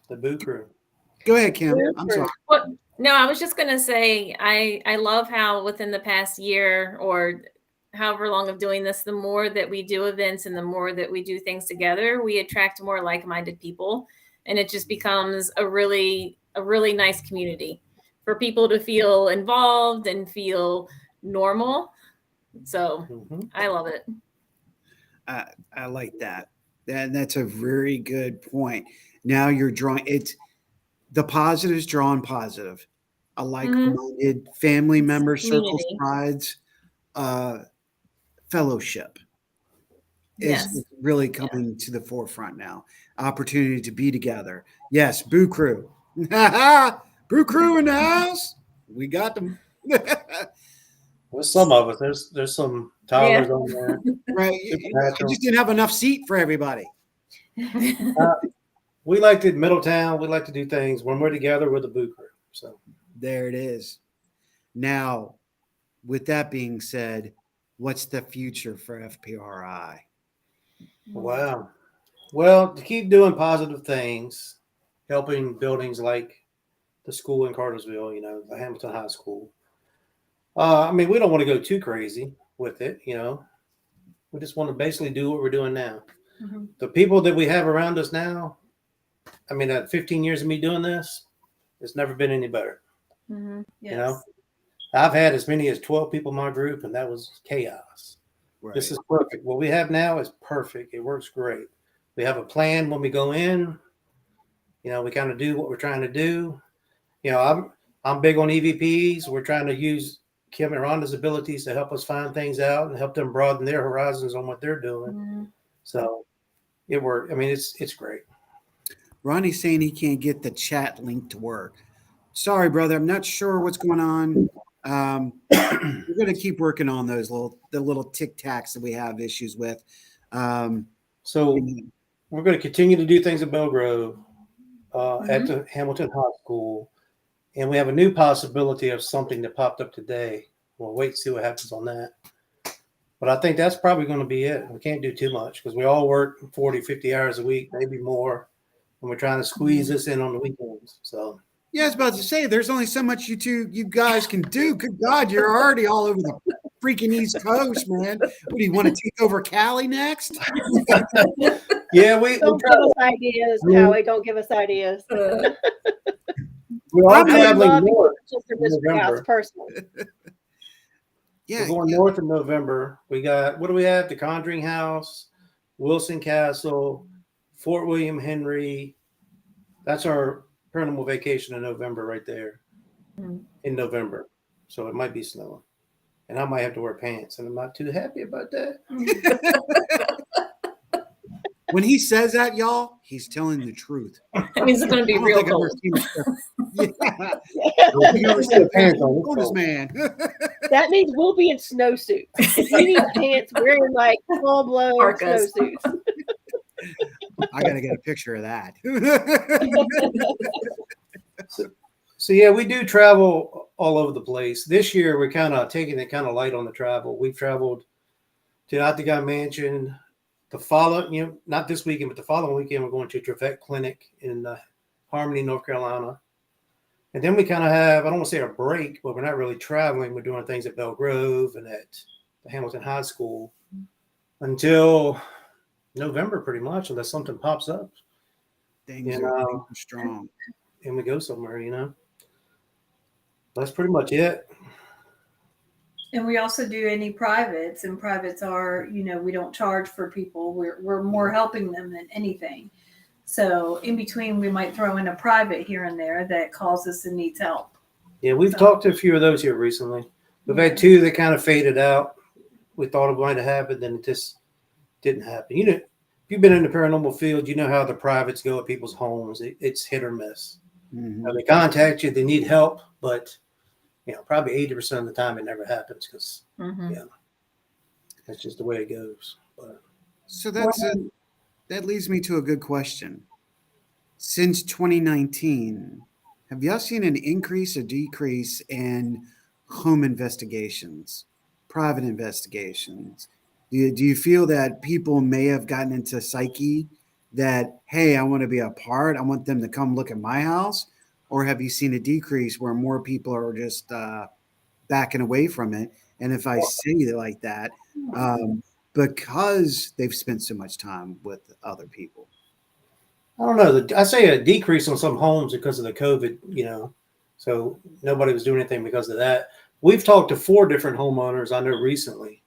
Speaker 5: The Boo Crew.
Speaker 2: Go ahead, Kim. I'm sorry.
Speaker 6: Well, no, I was just gonna say I love how within the past year or however long of doing this, the more that we do events and the more that we do things together, we attract more like-minded people, and it just becomes a really nice community for people to feel involved and feel normal. So I love it.
Speaker 2: I like that. That's a very good point. Now you're drawing it's the positives drawing positive. A like-minded family member circles,
Speaker 6: Community.
Speaker 2: prides, fellowship
Speaker 6: Yes.
Speaker 2: is really coming to the forefront now. Opportunity to be together. Yes, Boo Crew. Boo Crew in the house. We got them.
Speaker 5: Well, some of us. There's some toddlers on there.
Speaker 2: Right. I
Speaker 5: Supernatural.
Speaker 2: just didn't have enough seat for everybody.
Speaker 5: We like to Middletown. We like to do things when we're together with the Boo Crew. So
Speaker 2: There it is. Now, with that being said, what's the future for FPRI?
Speaker 5: wow. Well, to keep doing positive things, helping buildings like the school in Cartersville, the Hamilton High School. I mean, we don't want to go too crazy with it, We just want to basically do what we're doing now.
Speaker 4: Mm-hmm.
Speaker 5: The people that we have around us now, I mean, at 15 years of me doing this, it's never been any better.
Speaker 6: Mm-hmm.
Speaker 4: Yes.
Speaker 5: I've had as many as 12 people in my group, and that was chaos.
Speaker 2: Right.
Speaker 5: This is perfect. What we have now is perfect. It works great. We have a plan when we go in. We kind of do what we're trying to do. I'm big on EVPs. We're trying to use Kim and Rhonda's abilities to help us find things out and help them broaden their horizons on what they're doing.
Speaker 6: Mm-hmm.
Speaker 5: So it worked. I mean, it's great.
Speaker 2: Ronnie's saying he can't get the chat link to work. Sorry, brother. I'm not sure what's going on. We're going to keep working on those little tic tacs that we have issues with.
Speaker 5: So we're going to continue to do things at Belle Grove, at the Hamilton High School. And we have a new possibility of something that popped up today. We'll wait and see what happens on that. But I think that's probably going to be it. We can't do too much because we all work 40, 50 hours a week, maybe more. And we're trying to squeeze this in on the weekends. So
Speaker 2: Yeah, I was about to say, there's only so much you guys can do. Good God, you're already all over the freaking East Coast, man. What do you want to take over Cali next?
Speaker 5: yeah, we
Speaker 3: Don't give us ideas, Howie. Don't give us ideas.
Speaker 5: we are
Speaker 3: I would
Speaker 5: traveling
Speaker 3: love to
Speaker 5: north.
Speaker 3: go to Mr. House personally.
Speaker 2: Yeah,
Speaker 5: We're going north in November. We got, what do we have? The Conjuring House, Wilson Castle, Fort William Henry. That's our paranormal vacation in November right there. In November. So it might be snowing. And I might have to wear pants, and I'm not too happy about that.
Speaker 2: When he says that, y'all, he's telling the truth.
Speaker 6: That means it's going to be
Speaker 2: I don't
Speaker 6: real
Speaker 2: think I've ever
Speaker 6: cold.
Speaker 2: seen it. Yeah. You ever seen
Speaker 5: Pants on,
Speaker 2: the coldest man?
Speaker 3: That means we'll be in snowsuits. If we need pants, we're in like full-blown
Speaker 6: Parkas.
Speaker 3: snowsuits.
Speaker 2: I got to get a picture of that.
Speaker 5: So yeah, we do travel all over the place. This year, we're kind of taking it kind of light on the travel. We've traveled to Octagon Mansion. The following, not this weekend, but the following weekend, we're going to Trevette Clinic in Harmony, North Carolina. And then we kind of have, I don't want to say a break, but we're not really traveling. We're doing things at Belle Grove and at the Hamilton High School until November, pretty much, unless something pops up.
Speaker 2: Things are strong.
Speaker 5: And we go somewhere, That's pretty much it.
Speaker 4: And we also do any privates, and privates are, we don't charge for people. We're more helping them than anything. So in between, we might throw in a private here and there that calls us and needs help.
Speaker 5: Yeah, we've talked to a few of those here recently. We've had two that kind of faded out. we thought it might have happened, then it just didn't happen. You know, if you've been in the paranormal field, you know how the privates go at people's homes. It's hit or miss.
Speaker 2: Mhm.
Speaker 5: They contact you, they need help, but probably 80% of the time it never happens because that's just the way it goes. But
Speaker 2: So that leads me to a good question. Since 2019, have y'all seen an increase or decrease in home investigations, private investigations? Do you feel that people may have gotten into psyche that, hey, I want to be a part, I want them to come look at my house? Or have you seen a decrease where more people are just backing away from it? And if I say it like that, because they've spent so much time with other people.
Speaker 5: I don't know. I say a decrease on some homes because of the COVID, so nobody was doing anything because of that. We've talked to 4 different homeowners I know recently,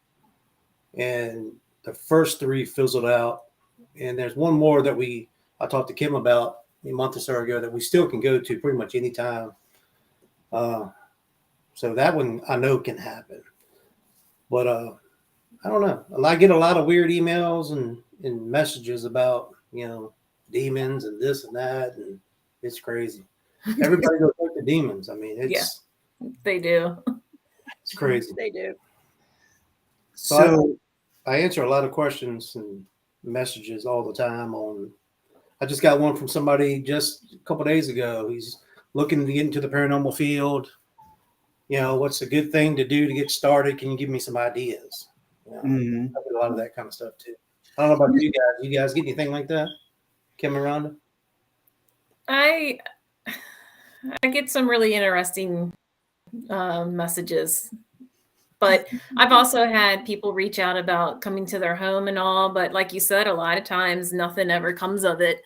Speaker 5: and the first 3 fizzled out. And there's one more that I talked to Kim about a month or so ago that we still can go to pretty much anytime. So that one I know can happen. But I don't know. I get a lot of weird emails and messages about, demons and this and that, and it's crazy. Everybody goes look at demons. I mean,
Speaker 6: They do.
Speaker 5: It's crazy.
Speaker 3: They do.
Speaker 2: So
Speaker 5: I answer a lot of questions and messages all the time I just got one from somebody just a couple of days ago. He's looking to get into the paranormal field. What's a good thing to do to get started? Can you give me some ideas? I do a lot of that kind of stuff too. I don't know about you guys. You guys get anything like that? Kim and Rhonda?
Speaker 6: I get some really interesting messages, but I've also had people reach out about coming to their home and all, but like you said, a lot of times nothing ever comes of it.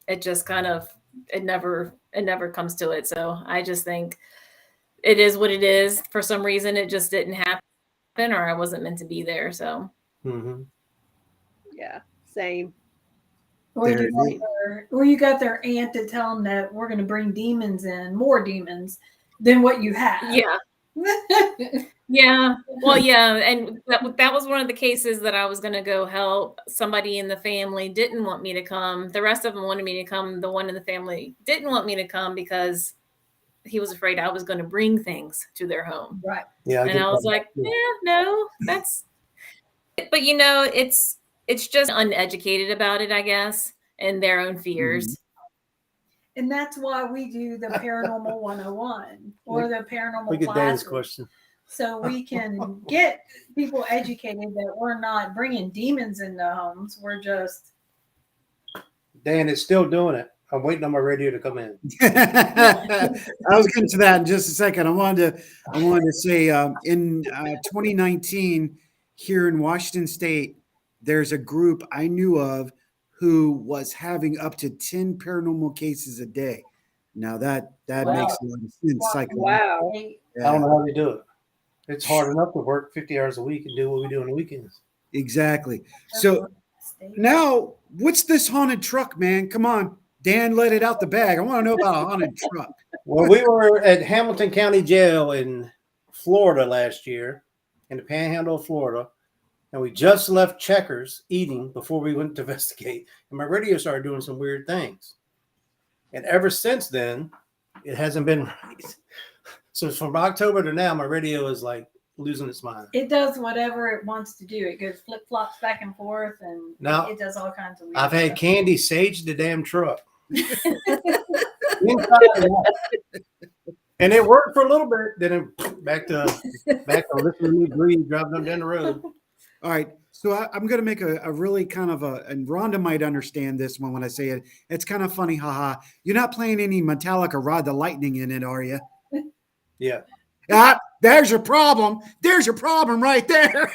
Speaker 6: It just it never comes to it. So I just think it is what it is. For some reason, it just didn't happen, or I wasn't meant to be there. So
Speaker 3: Yeah, same.
Speaker 4: Or you got their aunt to tell them that we're going to bring demons in, more demons than what you have.
Speaker 6: Yeah. Yeah. Well, yeah. And that was one of the cases that I was going to go help. Somebody in the family didn't want me to come. The rest of them wanted me to come. The one in the family didn't want me to come because he was afraid I was going to bring things to their home.
Speaker 4: Right.
Speaker 5: Yeah.
Speaker 6: And I was like, no, but it's just uneducated about it, I guess, and their own fears.
Speaker 4: And that's why we do the Paranormal 101 or the paranormal
Speaker 5: Look at Dan's
Speaker 4: classes.
Speaker 5: question.
Speaker 4: So we can get people educated that we're not bringing demons into homes. We're just.
Speaker 5: Dan is still doing it. I'm waiting on my radio to come in.
Speaker 2: I was getting to that in just a second. I wanted to say in 2019 here in Washington State, there's a group I knew of who was having up to 10 paranormal cases a day. Now that makes a lot of sense.
Speaker 3: Wow.
Speaker 5: I don't know how they do it. It's hard enough to work 50 hours a week and do what we do on the weekends.
Speaker 2: Exactly. So now, what's this haunted truck, man? Come on, Dan, let it out the bag. I want to know about a haunted truck.
Speaker 5: Well, we were at Hamilton County Jail in Florida last year, in the Panhandle of Florida, and we just left Checkers eating before we went to investigate. And my radio started doing some weird things. And ever since then, it hasn't been right. So from October to now, my radio is like losing its mind.
Speaker 4: It does whatever it wants to do. It goes flip flops back and forth, and
Speaker 5: now,
Speaker 4: it does all kinds of weird
Speaker 5: I've had
Speaker 4: stuff.
Speaker 5: Candy sage the damn truck. And it worked for a little bit. Then it back to listening to me breathe, driving them down the road.
Speaker 2: All right. So I'm going to make a really kind of and Rhonda might understand this one when I say it. It's kind of funny. Haha. You're not playing any Metallica Rod the Lightning in it, are you?
Speaker 5: Yeah.
Speaker 2: There's your problem. There's your problem right there.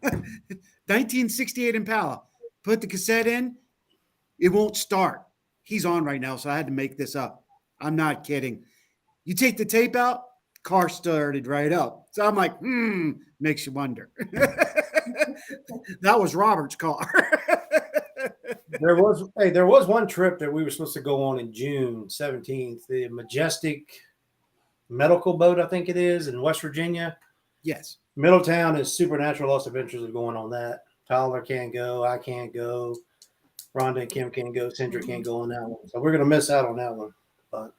Speaker 2: 1968 Impala. Put the cassette in. It won't start. He's on right now, so I had to make this up. I'm not kidding. You take the tape out, car started right up. So I'm like, makes you wonder. That was Robert's car.
Speaker 5: There was one trip that we were supposed to go on in June 17th, the Majestic medical boat, I think it is, in West Virginia.
Speaker 2: Yes.
Speaker 5: Middletown is Supernatural Lost Adventures are going on that. Tyler can't go. I can't go. Rhonda and Kim can't go. Sindra can't go on that one. So we're going to miss out on that one. But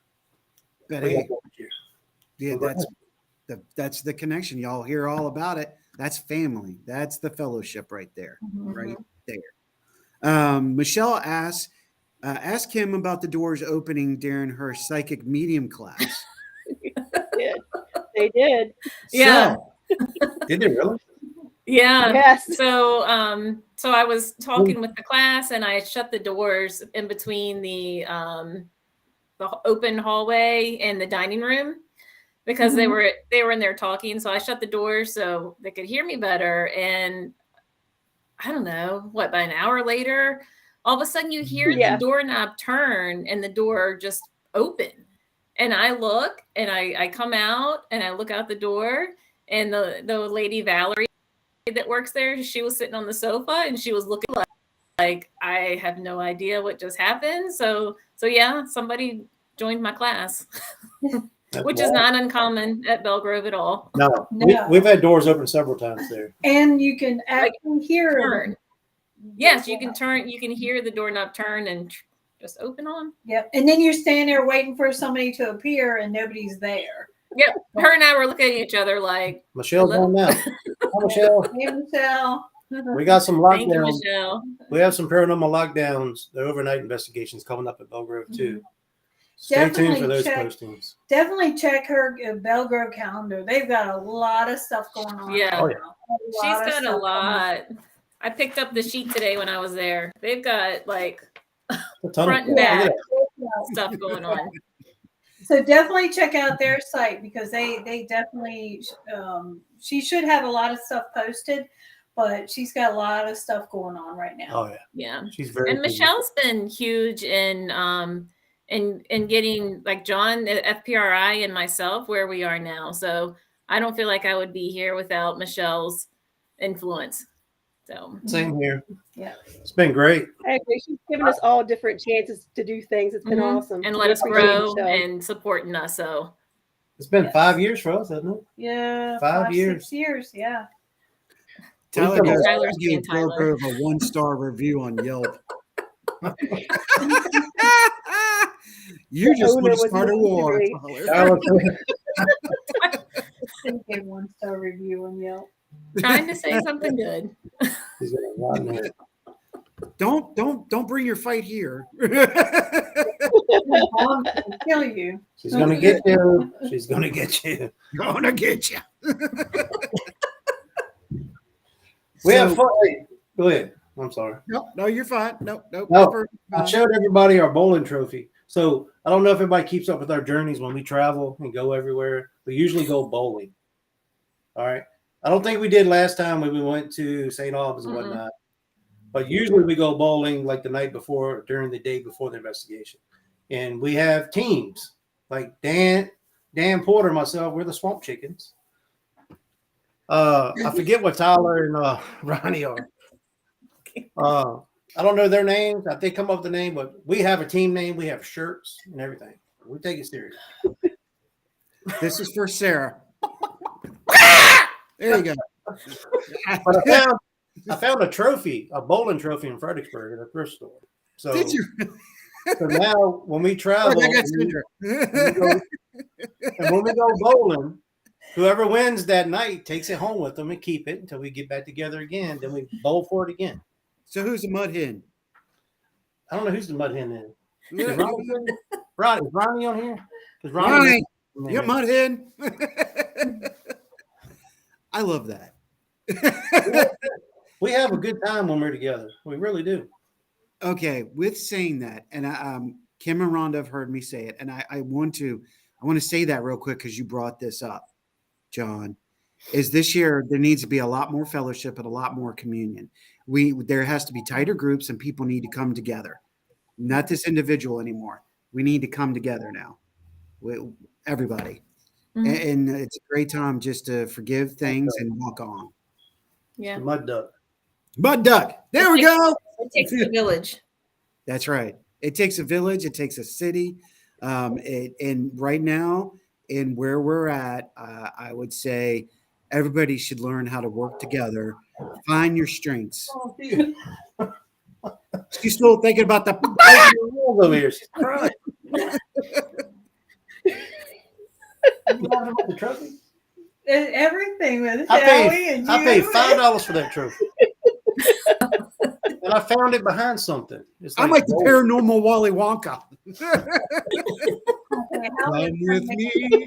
Speaker 2: But
Speaker 5: we got
Speaker 2: hey,
Speaker 5: that here.
Speaker 2: yeah, that's the connection. Y'all hear all about it. That's family. That's the fellowship right there. Right there. Michelle asks, ask him about the doors opening during her psychic medium class.
Speaker 3: They did.
Speaker 6: Yeah.
Speaker 2: So,
Speaker 5: Did they really?
Speaker 6: Yeah.
Speaker 3: Yes.
Speaker 6: So so I was talking with the class and I shut the doors in between the open hallway and the dining room because they were in there talking. So I shut the doors so they could hear me better. And I don't know what, by an hour later, all of a sudden you hear the doorknob turn and the door just open. And I look and I come out and I look out the door and the lady Valerie that works there, she was sitting on the sofa and she was looking like I have no idea what just happened. So yeah, somebody joined my class, which is not uncommon at Belle Grove at all.
Speaker 5: No.
Speaker 4: No.
Speaker 5: We've had doors open several times there.
Speaker 4: And you can actually hear
Speaker 6: Turn. Yes, you can turn. You can hear the doorknob turn and just open on.
Speaker 4: Yep. And then you're standing there waiting for somebody to appear and nobody's there.
Speaker 6: Yep. Her and I were looking at each other like,
Speaker 5: Michelle's
Speaker 6: hello?
Speaker 5: on now. Hi, Michelle.
Speaker 4: Hey, Michelle.
Speaker 5: We got some
Speaker 6: Thank you,
Speaker 5: lockdowns.
Speaker 6: Michelle.
Speaker 5: We have some paranormal lockdowns. The overnight investigations coming up at Belle Grove too. Stay tuned for those postings.
Speaker 4: Definitely check her Belle Grove calendar. They've got a lot of stuff going on.
Speaker 6: Yeah.
Speaker 5: Oh, yeah.
Speaker 6: She's got a lot. I picked up the sheet today when I was there. They've got like front and back stuff going on.
Speaker 4: So definitely check out their site because they definitely she should have a lot of stuff posted, but she's got a lot of stuff going on right now.
Speaker 5: Oh yeah,
Speaker 6: yeah.
Speaker 5: She's very.
Speaker 6: And Michelle's been huge in getting like John, FPRI, and myself where we are now. So I don't feel like I would be here without Michelle's influence. So
Speaker 5: Same here.
Speaker 4: Yeah,
Speaker 5: it's been great.
Speaker 3: I agree. She's given us all different chances to do things. It's been awesome.
Speaker 6: And let us grow and supporting us. So
Speaker 5: it's been 5 years for us, hasn't it?
Speaker 4: Yeah,
Speaker 5: 5 years.
Speaker 4: 6 years. Yeah.
Speaker 2: Tyler goes,
Speaker 6: Tyler's
Speaker 2: give
Speaker 6: being
Speaker 2: Belle
Speaker 6: Tyler.
Speaker 2: Grove a 1-star review on Yelp. You just want to start a war. Tyler.
Speaker 4: Didn't get 1-star review on Yelp.
Speaker 6: Trying to say something good.
Speaker 2: Don't bring your fight here.
Speaker 4: Mom can kill you.
Speaker 5: She's gonna get you. She's gonna get you.
Speaker 2: Gonna get you.
Speaker 5: We have fun. Hey, go ahead. I'm sorry.
Speaker 2: No, you're fine. No.
Speaker 5: I showed everybody our bowling trophy. So I don't know if everybody keeps up with our journeys when we travel and go everywhere. We usually go bowling. All right. I don't think we did last time when we went to St. Albans and whatnot. But usually we go bowling like the night before, during the day before the investigation. And we have teams like Dan Porter and myself. We're the Swamp Chickens. I forget what Tyler and Ronnie are. I don't know their names. I think come up with the name, but we have a team name. We have shirts and everything. We take it serious.
Speaker 2: This is for Sarah. There you go.
Speaker 5: But I found a trophy, a bowling trophy in Fredericksburg at a thrift store. So,
Speaker 2: Did you?
Speaker 5: So now when we travel,
Speaker 2: I got
Speaker 5: and when we go bowling, whoever wins that night takes it home with them and keep it until we get back together again. Then we bowl for it again.
Speaker 2: So who's the mud hen?
Speaker 5: I don't know who's the mud hen is.
Speaker 2: Yeah.
Speaker 5: Is Ronnie on here?
Speaker 2: Ronnie, you're mud hen. I love that.
Speaker 5: We have a good time when we're together. We really do.
Speaker 2: Okay, with saying that, and Kim and Rhonda have heard me say it, and I want to say that real quick because you brought this up, John. Is this year there needs to be a lot more fellowship and a lot more communion. There has to be tighter groups and people need to come together. Not this individual anymore. We need to come together now. Everybody. And it's a great time just to forgive things and walk on.
Speaker 6: Yeah.
Speaker 5: Mud duck.
Speaker 2: Mud duck. There we go.
Speaker 6: It takes a village.
Speaker 2: That's right. It takes a village. It takes a city. And right now, in where we're at, I would say everybody should learn how to work together, find your strengths.
Speaker 5: Oh, dude.
Speaker 2: She's still thinking about the
Speaker 5: Over here. She's crying. You laughing about the trophy?
Speaker 4: Everything with
Speaker 5: I
Speaker 4: Howie and
Speaker 5: paid,
Speaker 4: you.
Speaker 5: I paid $5 for that trophy. And I found it behind something. It's
Speaker 2: I'm like the
Speaker 5: gold.
Speaker 2: paranormal Wally Wonka.
Speaker 4: Howie
Speaker 2: Come with me,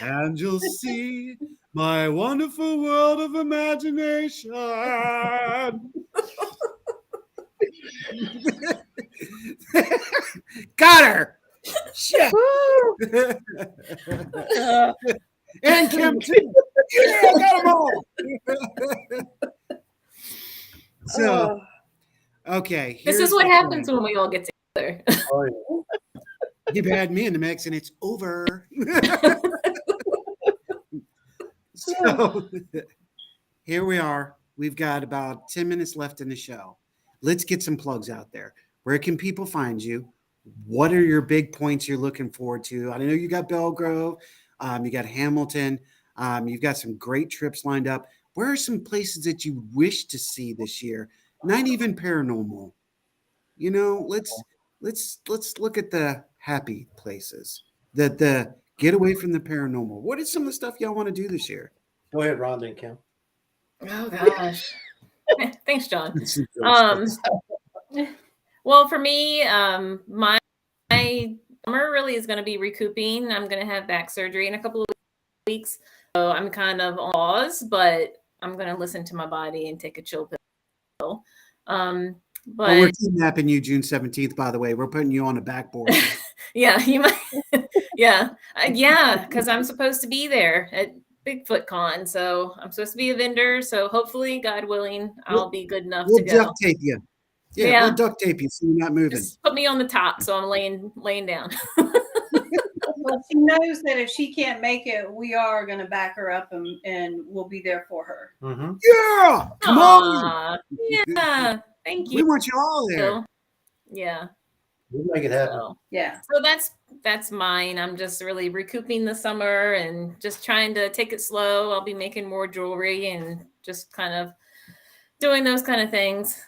Speaker 2: and you'll see my wonderful world of imagination. Got her. Shit. And Kim too. Yeah, got them all. So, okay.
Speaker 6: This
Speaker 2: here's
Speaker 6: is what
Speaker 2: the
Speaker 6: happens
Speaker 2: plan.
Speaker 6: when we all get together.
Speaker 5: Oh, yeah.
Speaker 2: You've had me in the mix and it's over. So here we are. We've got about 10 minutes left in the show. Let's get some plugs out there. Where can people find you? What are your big points you're looking forward to? I know you got Belle Grove, you got Hamilton, you've got some great trips lined up. Where are some places that you wish to see this year? Not even paranormal. You know, let's look at the happy places. The get away from the paranormal. What is some of the stuff y'all want to do this year?
Speaker 5: Go ahead, Rhonda and Kim.
Speaker 6: Oh gosh. Thanks, John. Well, for me, my summer really is going to be recouping. I'm going to have back surgery in a couple of weeks, so I'm kind of on pause, but I'm going to listen to my body and take a chill pill. But
Speaker 2: we're kidnapping you June 17th, by the way. We're putting you on the backboard.
Speaker 6: yeah, you might. Yeah, because I'm supposed to be there at Bigfoot Con, so I'm supposed to be a vendor. So hopefully, God willing, I'll be good enough to go.
Speaker 2: We'll duct tape you. Yeah, we'll duct tape you so you're not moving.
Speaker 6: Just put me on the top, so I'm laying down.
Speaker 4: Well, she knows that if she can't make it, we are going to back her up and we'll be there for her.
Speaker 5: Mm-hmm.
Speaker 2: Yeah, come on.
Speaker 6: Yeah, thank you.
Speaker 2: We want you all there.
Speaker 6: Yeah.
Speaker 5: We'll make it happen.
Speaker 6: So,
Speaker 4: Yeah.
Speaker 6: So that's mine. I'm just really recouping the summer and just trying to take it slow. I'll be making more jewelry and just kind of doing those kind of things.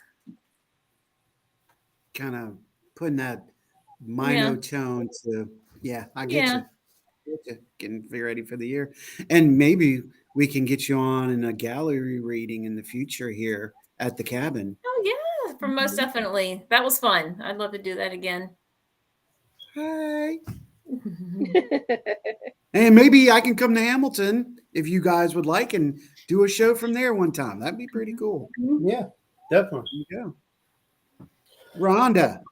Speaker 2: Kind of putting that monotone to, I get you. Getting ready for the year. And maybe we can get you on in a gallery reading in the future here at the cabin.
Speaker 6: Oh, yeah, for most definitely. That was fun. I'd love to do that again.
Speaker 2: Hi. And maybe I can come to Hamilton if you guys would like and do a show from there one time. That'd be pretty cool.
Speaker 5: Yeah, definitely.
Speaker 2: There you go. Rhonda.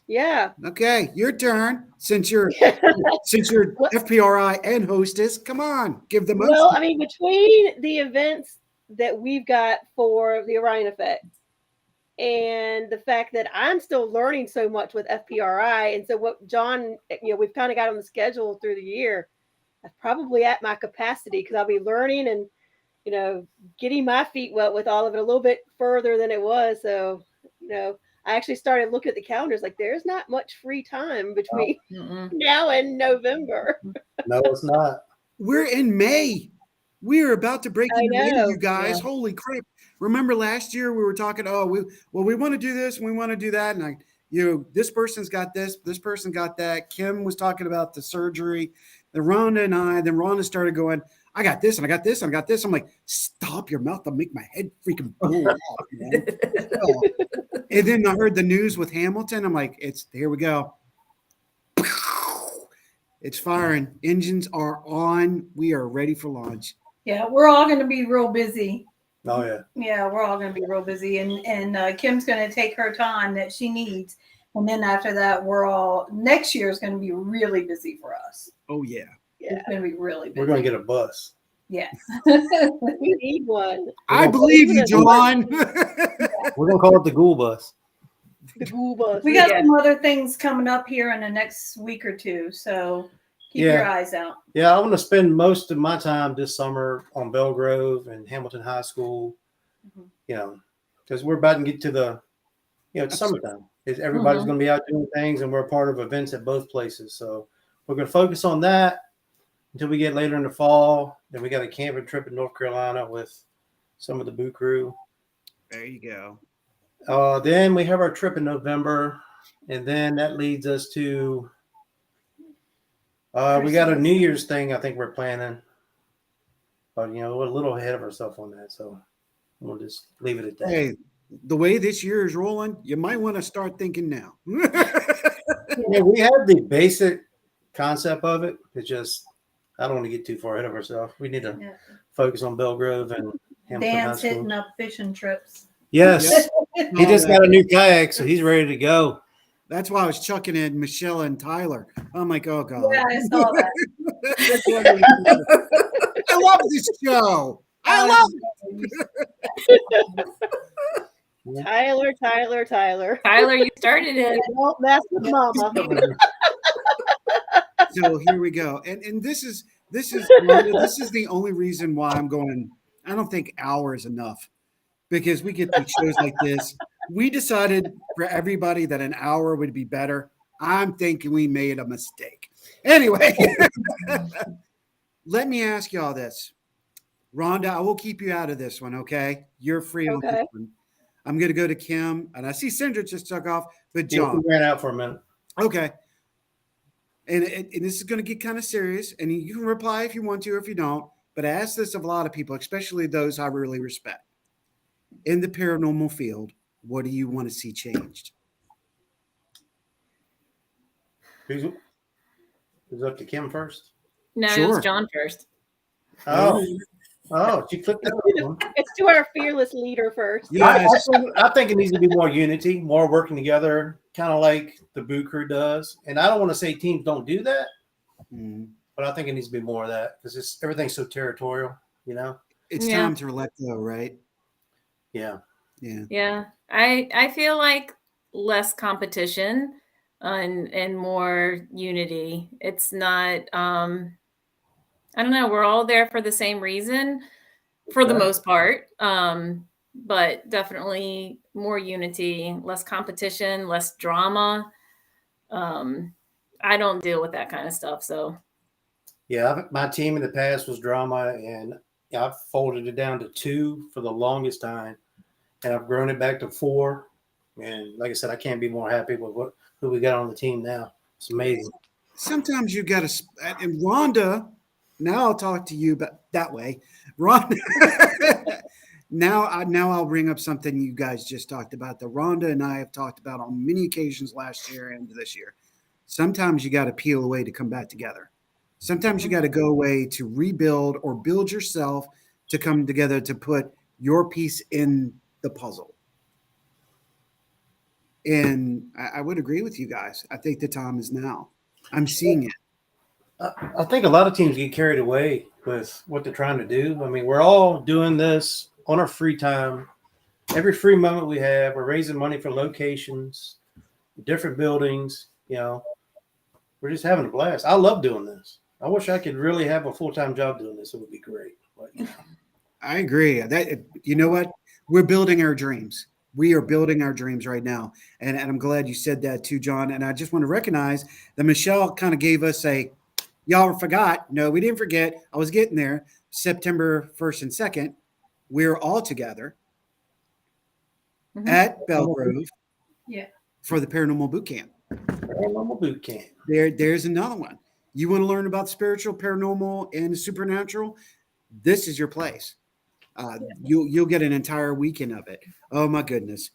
Speaker 3: Yeah.
Speaker 2: Okay, your turn. Since you're FPRI and hostess, come on, give them.
Speaker 3: Well, I mean, between the events that we've got for the Orion Effect and the fact that I'm still learning so much with FPRI, and so what John, we've kind of got on the schedule through the year, I'm probably at my capacity because I'll be learning and getting my feet wet with all of it a little bit further than it was. So I actually started looking at the calendars, like there's not much free time between now and November.
Speaker 5: No, it's not.
Speaker 2: We're in May. We're about to break into May, you guys.
Speaker 3: Yeah.
Speaker 2: Holy crap. Remember last year we were talking, we want to do this and we want to do that. And this person's got this person got that. Kim was talking about the surgery. Then Rhonda and then Rhonda started going, I got this and I got this and I got this. I'm like, stop your mouth. I'll make my head freaking blow off, man. And then I heard the news with Hamilton. I'm like, here we go. It's firing. Engines are on. We are ready for launch.
Speaker 4: Yeah, we're all going to be real busy.
Speaker 5: Oh, yeah.
Speaker 4: Yeah, we're all going to be real busy. And Kim's going to take her time that she needs. And then after that, next year is going to be really busy for us.
Speaker 2: Oh, yeah.
Speaker 4: It's going to be really busy.
Speaker 5: We're going to get a bus.
Speaker 4: Yes.
Speaker 3: We need one.
Speaker 2: I believe you, John.
Speaker 5: We're going to call it the Ghoul Bus.
Speaker 3: The Ghoul Bus.
Speaker 4: We got some other things coming up here in the next week or two. So keep your eyes out.
Speaker 5: Yeah, I want to spend most of my time this summer on Belle Grove and Hamilton High School, because we're about to get to the, it's summertime. Everybody's going to be out doing things, and we're a part of events at both places. So we're going to focus on that. until we get later in the fall. Then we got a camping trip in North Carolina with some of the Boo Crew.
Speaker 2: There you go.
Speaker 5: Then we have our trip in November, and then that leads us to we got a New Year's thing I think we're planning, but we're a little ahead of ourselves on that, so we'll just leave it at that.
Speaker 2: Hey, the way this year is rolling, you might want to start thinking now.
Speaker 5: Yeah, we have the basic concept of it. It's just I don't want to get too far ahead of ourselves. We need to focus on Belle Grove and Hamilton High
Speaker 4: Dan's
Speaker 5: School.
Speaker 4: hitting up fishing trips.
Speaker 5: Yes, he just got a new kayak, so he's ready to go.
Speaker 2: That's why I was chucking in Michelle and Tyler. I'm like, oh God.
Speaker 4: Yeah, I saw that.
Speaker 2: I love this show. I love
Speaker 3: it. Tyler.
Speaker 6: Tyler, you started it.
Speaker 3: Don't mess with mama.
Speaker 2: So here we go. And this is the only reason why I'm going. I don't think hour is enough because we get these shows like this. We decided for everybody that an hour would be better. I'm thinking we made a mistake. Anyway, let me ask y'all this. Rhonda, I will keep you out of this one, okay? You're free on this one. I'm going to go to Kim, and I see Sindra just took off, but John.
Speaker 5: We ran out for a minute.
Speaker 2: Okay. And this is going to get kind of serious, and you can reply if you want to or if you don't, but I ask this of a lot of people, especially those I really respect. In the paranormal field, what do you want to see changed?
Speaker 5: Who's up to Kim first?
Speaker 6: No,
Speaker 2: Sure.
Speaker 6: it was John first.
Speaker 5: Oh, she flipped that one.
Speaker 3: It's to our fearless leader first.
Speaker 2: Yes.
Speaker 5: I think it needs to be more unity, more working together, kind of like the Boo Crew does. And I don't want to say teams don't do that, but I think it needs to be more of that because everything's so territorial,
Speaker 2: It's time to let go, right?
Speaker 5: Yeah.
Speaker 6: I feel like less competition and more unity. It's not I don't know, we're all there for the same reason for the most part, but definitely more unity, less competition, less drama. I don't deal with that kind of stuff, so
Speaker 5: yeah, my team in the past was drama, and I've folded it down to 2 for the longest time, and I've grown it back to 4. And like I said, I can't be more happy with who we got on the team now. It's amazing.
Speaker 2: Sometimes you got to, and Rhonda, now I'll talk to you, but that way, Rhonda. now I'll bring up something you guys just talked about. The Rhonda and I have talked about on many occasions last year and this year. Sometimes you got to peel away to come back together. Sometimes you got to go away to rebuild or build yourself to come together to put your piece in the puzzle. And I would agree with you guys. I think the time is now. I'm seeing it.
Speaker 5: I think a lot of teams get carried away with what they're trying to do. I mean, we're all doing this on our free time. Every free moment we have, we're raising money for locations, different buildings. We're just having a blast. I love doing this. I wish I could really have a full-time job doing this. It would be great. But,
Speaker 2: I agree. You know what? We're building our dreams. We are building our dreams right now. And I'm glad you said that too, John. And I just want to recognize that Michelle kind of gave us y'all forgot. No, we didn't forget. I was getting there. September 1st and 2nd, we're all together at Belle Grove for the Paranormal Boot Camp.
Speaker 5: Paranormal Boot Camp.
Speaker 2: There's another one. You want to learn about spiritual, paranormal, and supernatural? This is your place. You'll get an entire weekend of it. Oh my goodness.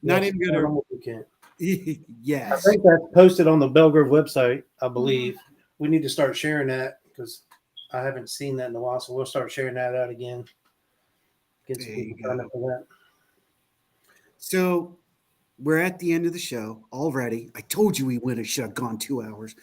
Speaker 2: Not even gonna. Yes.
Speaker 5: I think that's posted on the Belle Grove website, I believe. We need to start sharing that because I haven't seen that in a while. So we'll start sharing that out again. Get some people signed up for that.
Speaker 2: So we're at the end of the show already. I told you we should have gone 2 hours.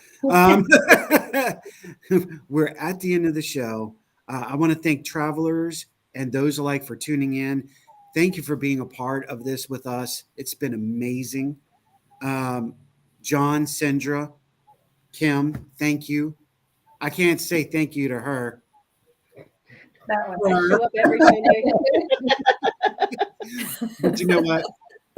Speaker 2: We're at the end of the show. I want to thank travelers and those alike for tuning in. Thank you for being a part of this with us. It's been amazing. John, Sindra, Kim, thank you. I can't say thank you to her.
Speaker 4: That one.
Speaker 3: I show up every Sunday.
Speaker 2: But you know what?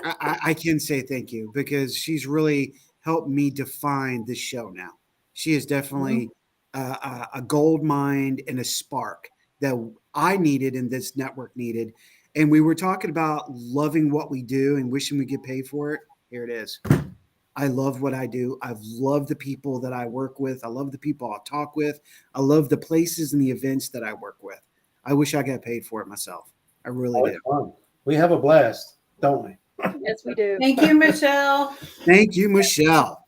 Speaker 2: I can say thank you because she's really helped me define this show now. She is definitely a gold mine and a spark that I needed and this network needed. And we were talking about loving what we do and wishing we could pay for it. Here it is. I love what I do. I've loved the people that I work with. I love the people I talk with. I love the places and the events that I work with. I wish I got paid for it myself. I really do.
Speaker 5: Fun. We have a blast, don't we?
Speaker 3: Yes, we do.
Speaker 4: Thank you, Michelle.
Speaker 2: Thank you, Michelle.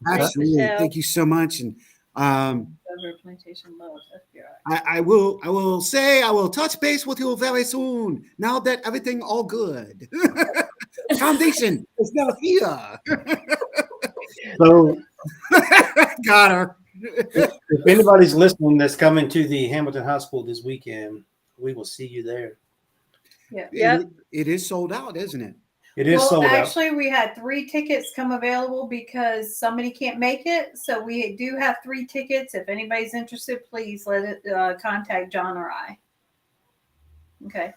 Speaker 3: Thanks,
Speaker 2: Absolutely.
Speaker 3: Michelle.
Speaker 2: Thank you so much. And
Speaker 4: Covert Plantation Love, FPRI.
Speaker 2: I will touch base with you very soon. Now that everything all good. Foundation is now here.
Speaker 5: So
Speaker 2: Got her.
Speaker 5: if anybody's listening that's coming to the Hamilton High School this weekend, we will see you there.
Speaker 4: Yeah.
Speaker 3: Yep.
Speaker 2: It is sold out, isn't it?
Speaker 5: It is sold out.
Speaker 4: Actually, we had 3 tickets come available because somebody can't make it. So we do have 3 tickets. If anybody's interested, please let it contact John or I. Okay.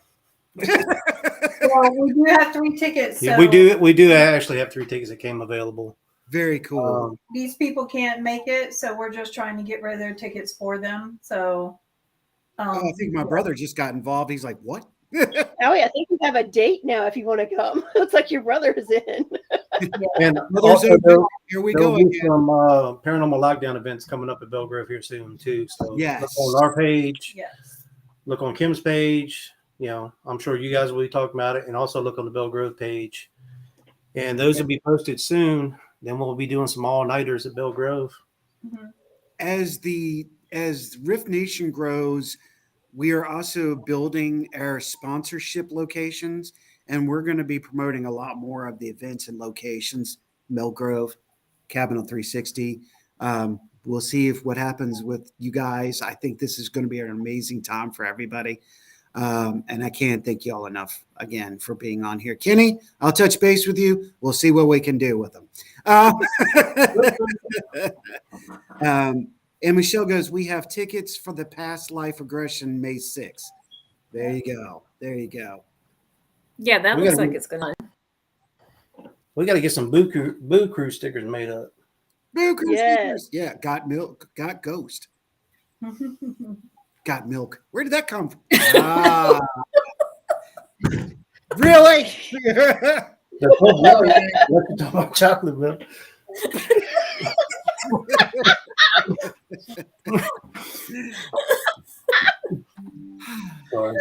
Speaker 4: Well, we do have 3 tickets.
Speaker 5: Yeah,
Speaker 4: So
Speaker 5: we do actually have 3 tickets that came available.
Speaker 2: Very cool.
Speaker 4: these people can't make it, so we're just trying to get rid of their tickets for them. So
Speaker 2: I think my brother just got involved. He's like, what?
Speaker 3: Oh, yeah, I think we have a date now if you want to come. Looks like your brother is in.
Speaker 5: And
Speaker 2: Mother's
Speaker 5: also,
Speaker 2: Open. Here we
Speaker 5: there'll
Speaker 2: go
Speaker 5: be
Speaker 2: again.
Speaker 5: some paranormal lockdown events coming up at Belle Grove here soon too. So
Speaker 2: Yes.
Speaker 5: look on our page,
Speaker 4: yes.
Speaker 5: look on Kim's page. You know, I'm sure you guys will be talking about it, and also look on the Belle Grove page. And those will be posted soon. Then we'll be doing some all-nighters at Belle Grove.
Speaker 4: Mm-hmm.
Speaker 2: As Rift Nation grows, we are also building our sponsorship locations, and we're going to be promoting a lot more of the events and locations. Belle Grove, Cabin 360. We'll see if what happens with you guys. I think this is going to be an amazing time for everybody. And I can't thank you all enough again for being on here. Kenny, I'll touch base with you. We'll see what we can do with them. And Michelle goes, we have tickets for the Past Life Regression May 6th. There you go. There you go.
Speaker 6: Yeah, that
Speaker 5: We
Speaker 6: looks
Speaker 5: gotta
Speaker 6: like
Speaker 5: be-
Speaker 6: it's gonna.
Speaker 5: We got to get some Boo Crew stickers made up.
Speaker 2: Boo Crew
Speaker 3: Yes.
Speaker 2: stickers. Yeah, got milk, got ghost, got milk. Where did that come from? Really?
Speaker 5: Let's talk about chocolate milk. Sorry.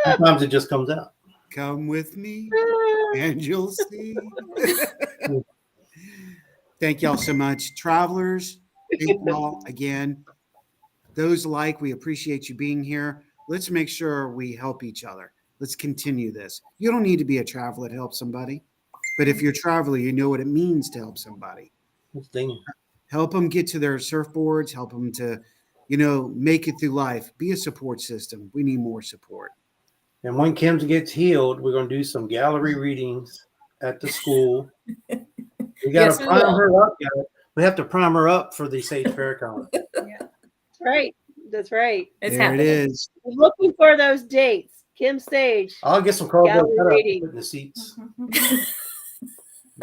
Speaker 5: Sometimes it just comes out.
Speaker 2: Come with me and you'll see. Thank y'all so much. Travelers, thank y'all again. Those alike, we appreciate you being here. Let's make sure we help each other. Let's continue this. You don't need to be a traveler to help somebody, but if you're a traveler, you know what it means to help somebody.
Speaker 5: It's dinging.
Speaker 2: Help them get to their surfboards, help them to, make it through life. Be a support system. We need more support.
Speaker 5: And when Kim gets healed, we're going to do some gallery readings at the school. We got
Speaker 6: Yes,
Speaker 5: to
Speaker 6: we
Speaker 5: prime
Speaker 6: will.
Speaker 5: her up, guys. We have to prime her up for the Sage Paracon.
Speaker 3: That's right. That's right.
Speaker 6: It's
Speaker 2: there
Speaker 6: happening.
Speaker 2: it is.
Speaker 3: We're looking for those dates. Kim Stage.
Speaker 5: I'll get some cardboard
Speaker 3: Gallery
Speaker 5: cutouts to
Speaker 3: reading.
Speaker 5: put in the seats.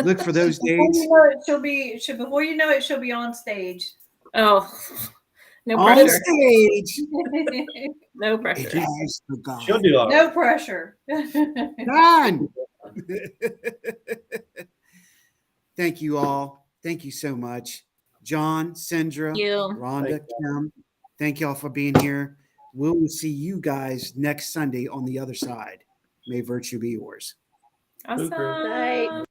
Speaker 2: Look for those
Speaker 4: Before
Speaker 2: dates.
Speaker 4: you know it, before you know it, she'll be on stage.
Speaker 6: Oh, no
Speaker 2: On
Speaker 6: pressure.
Speaker 2: stage.
Speaker 6: No
Speaker 2: It
Speaker 6: pressure.
Speaker 2: is the God.
Speaker 5: She'll do all right.
Speaker 4: No pressure.
Speaker 2: Done. Thank you all. Thank you so much. John, Sindra,
Speaker 6: Thank you.
Speaker 2: Rhonda,
Speaker 5: Thank
Speaker 2: Kim, thank y'all for being here. We'll see you guys next Sunday on the other side. May virtue be yours.
Speaker 6: Awesome.
Speaker 3: Night.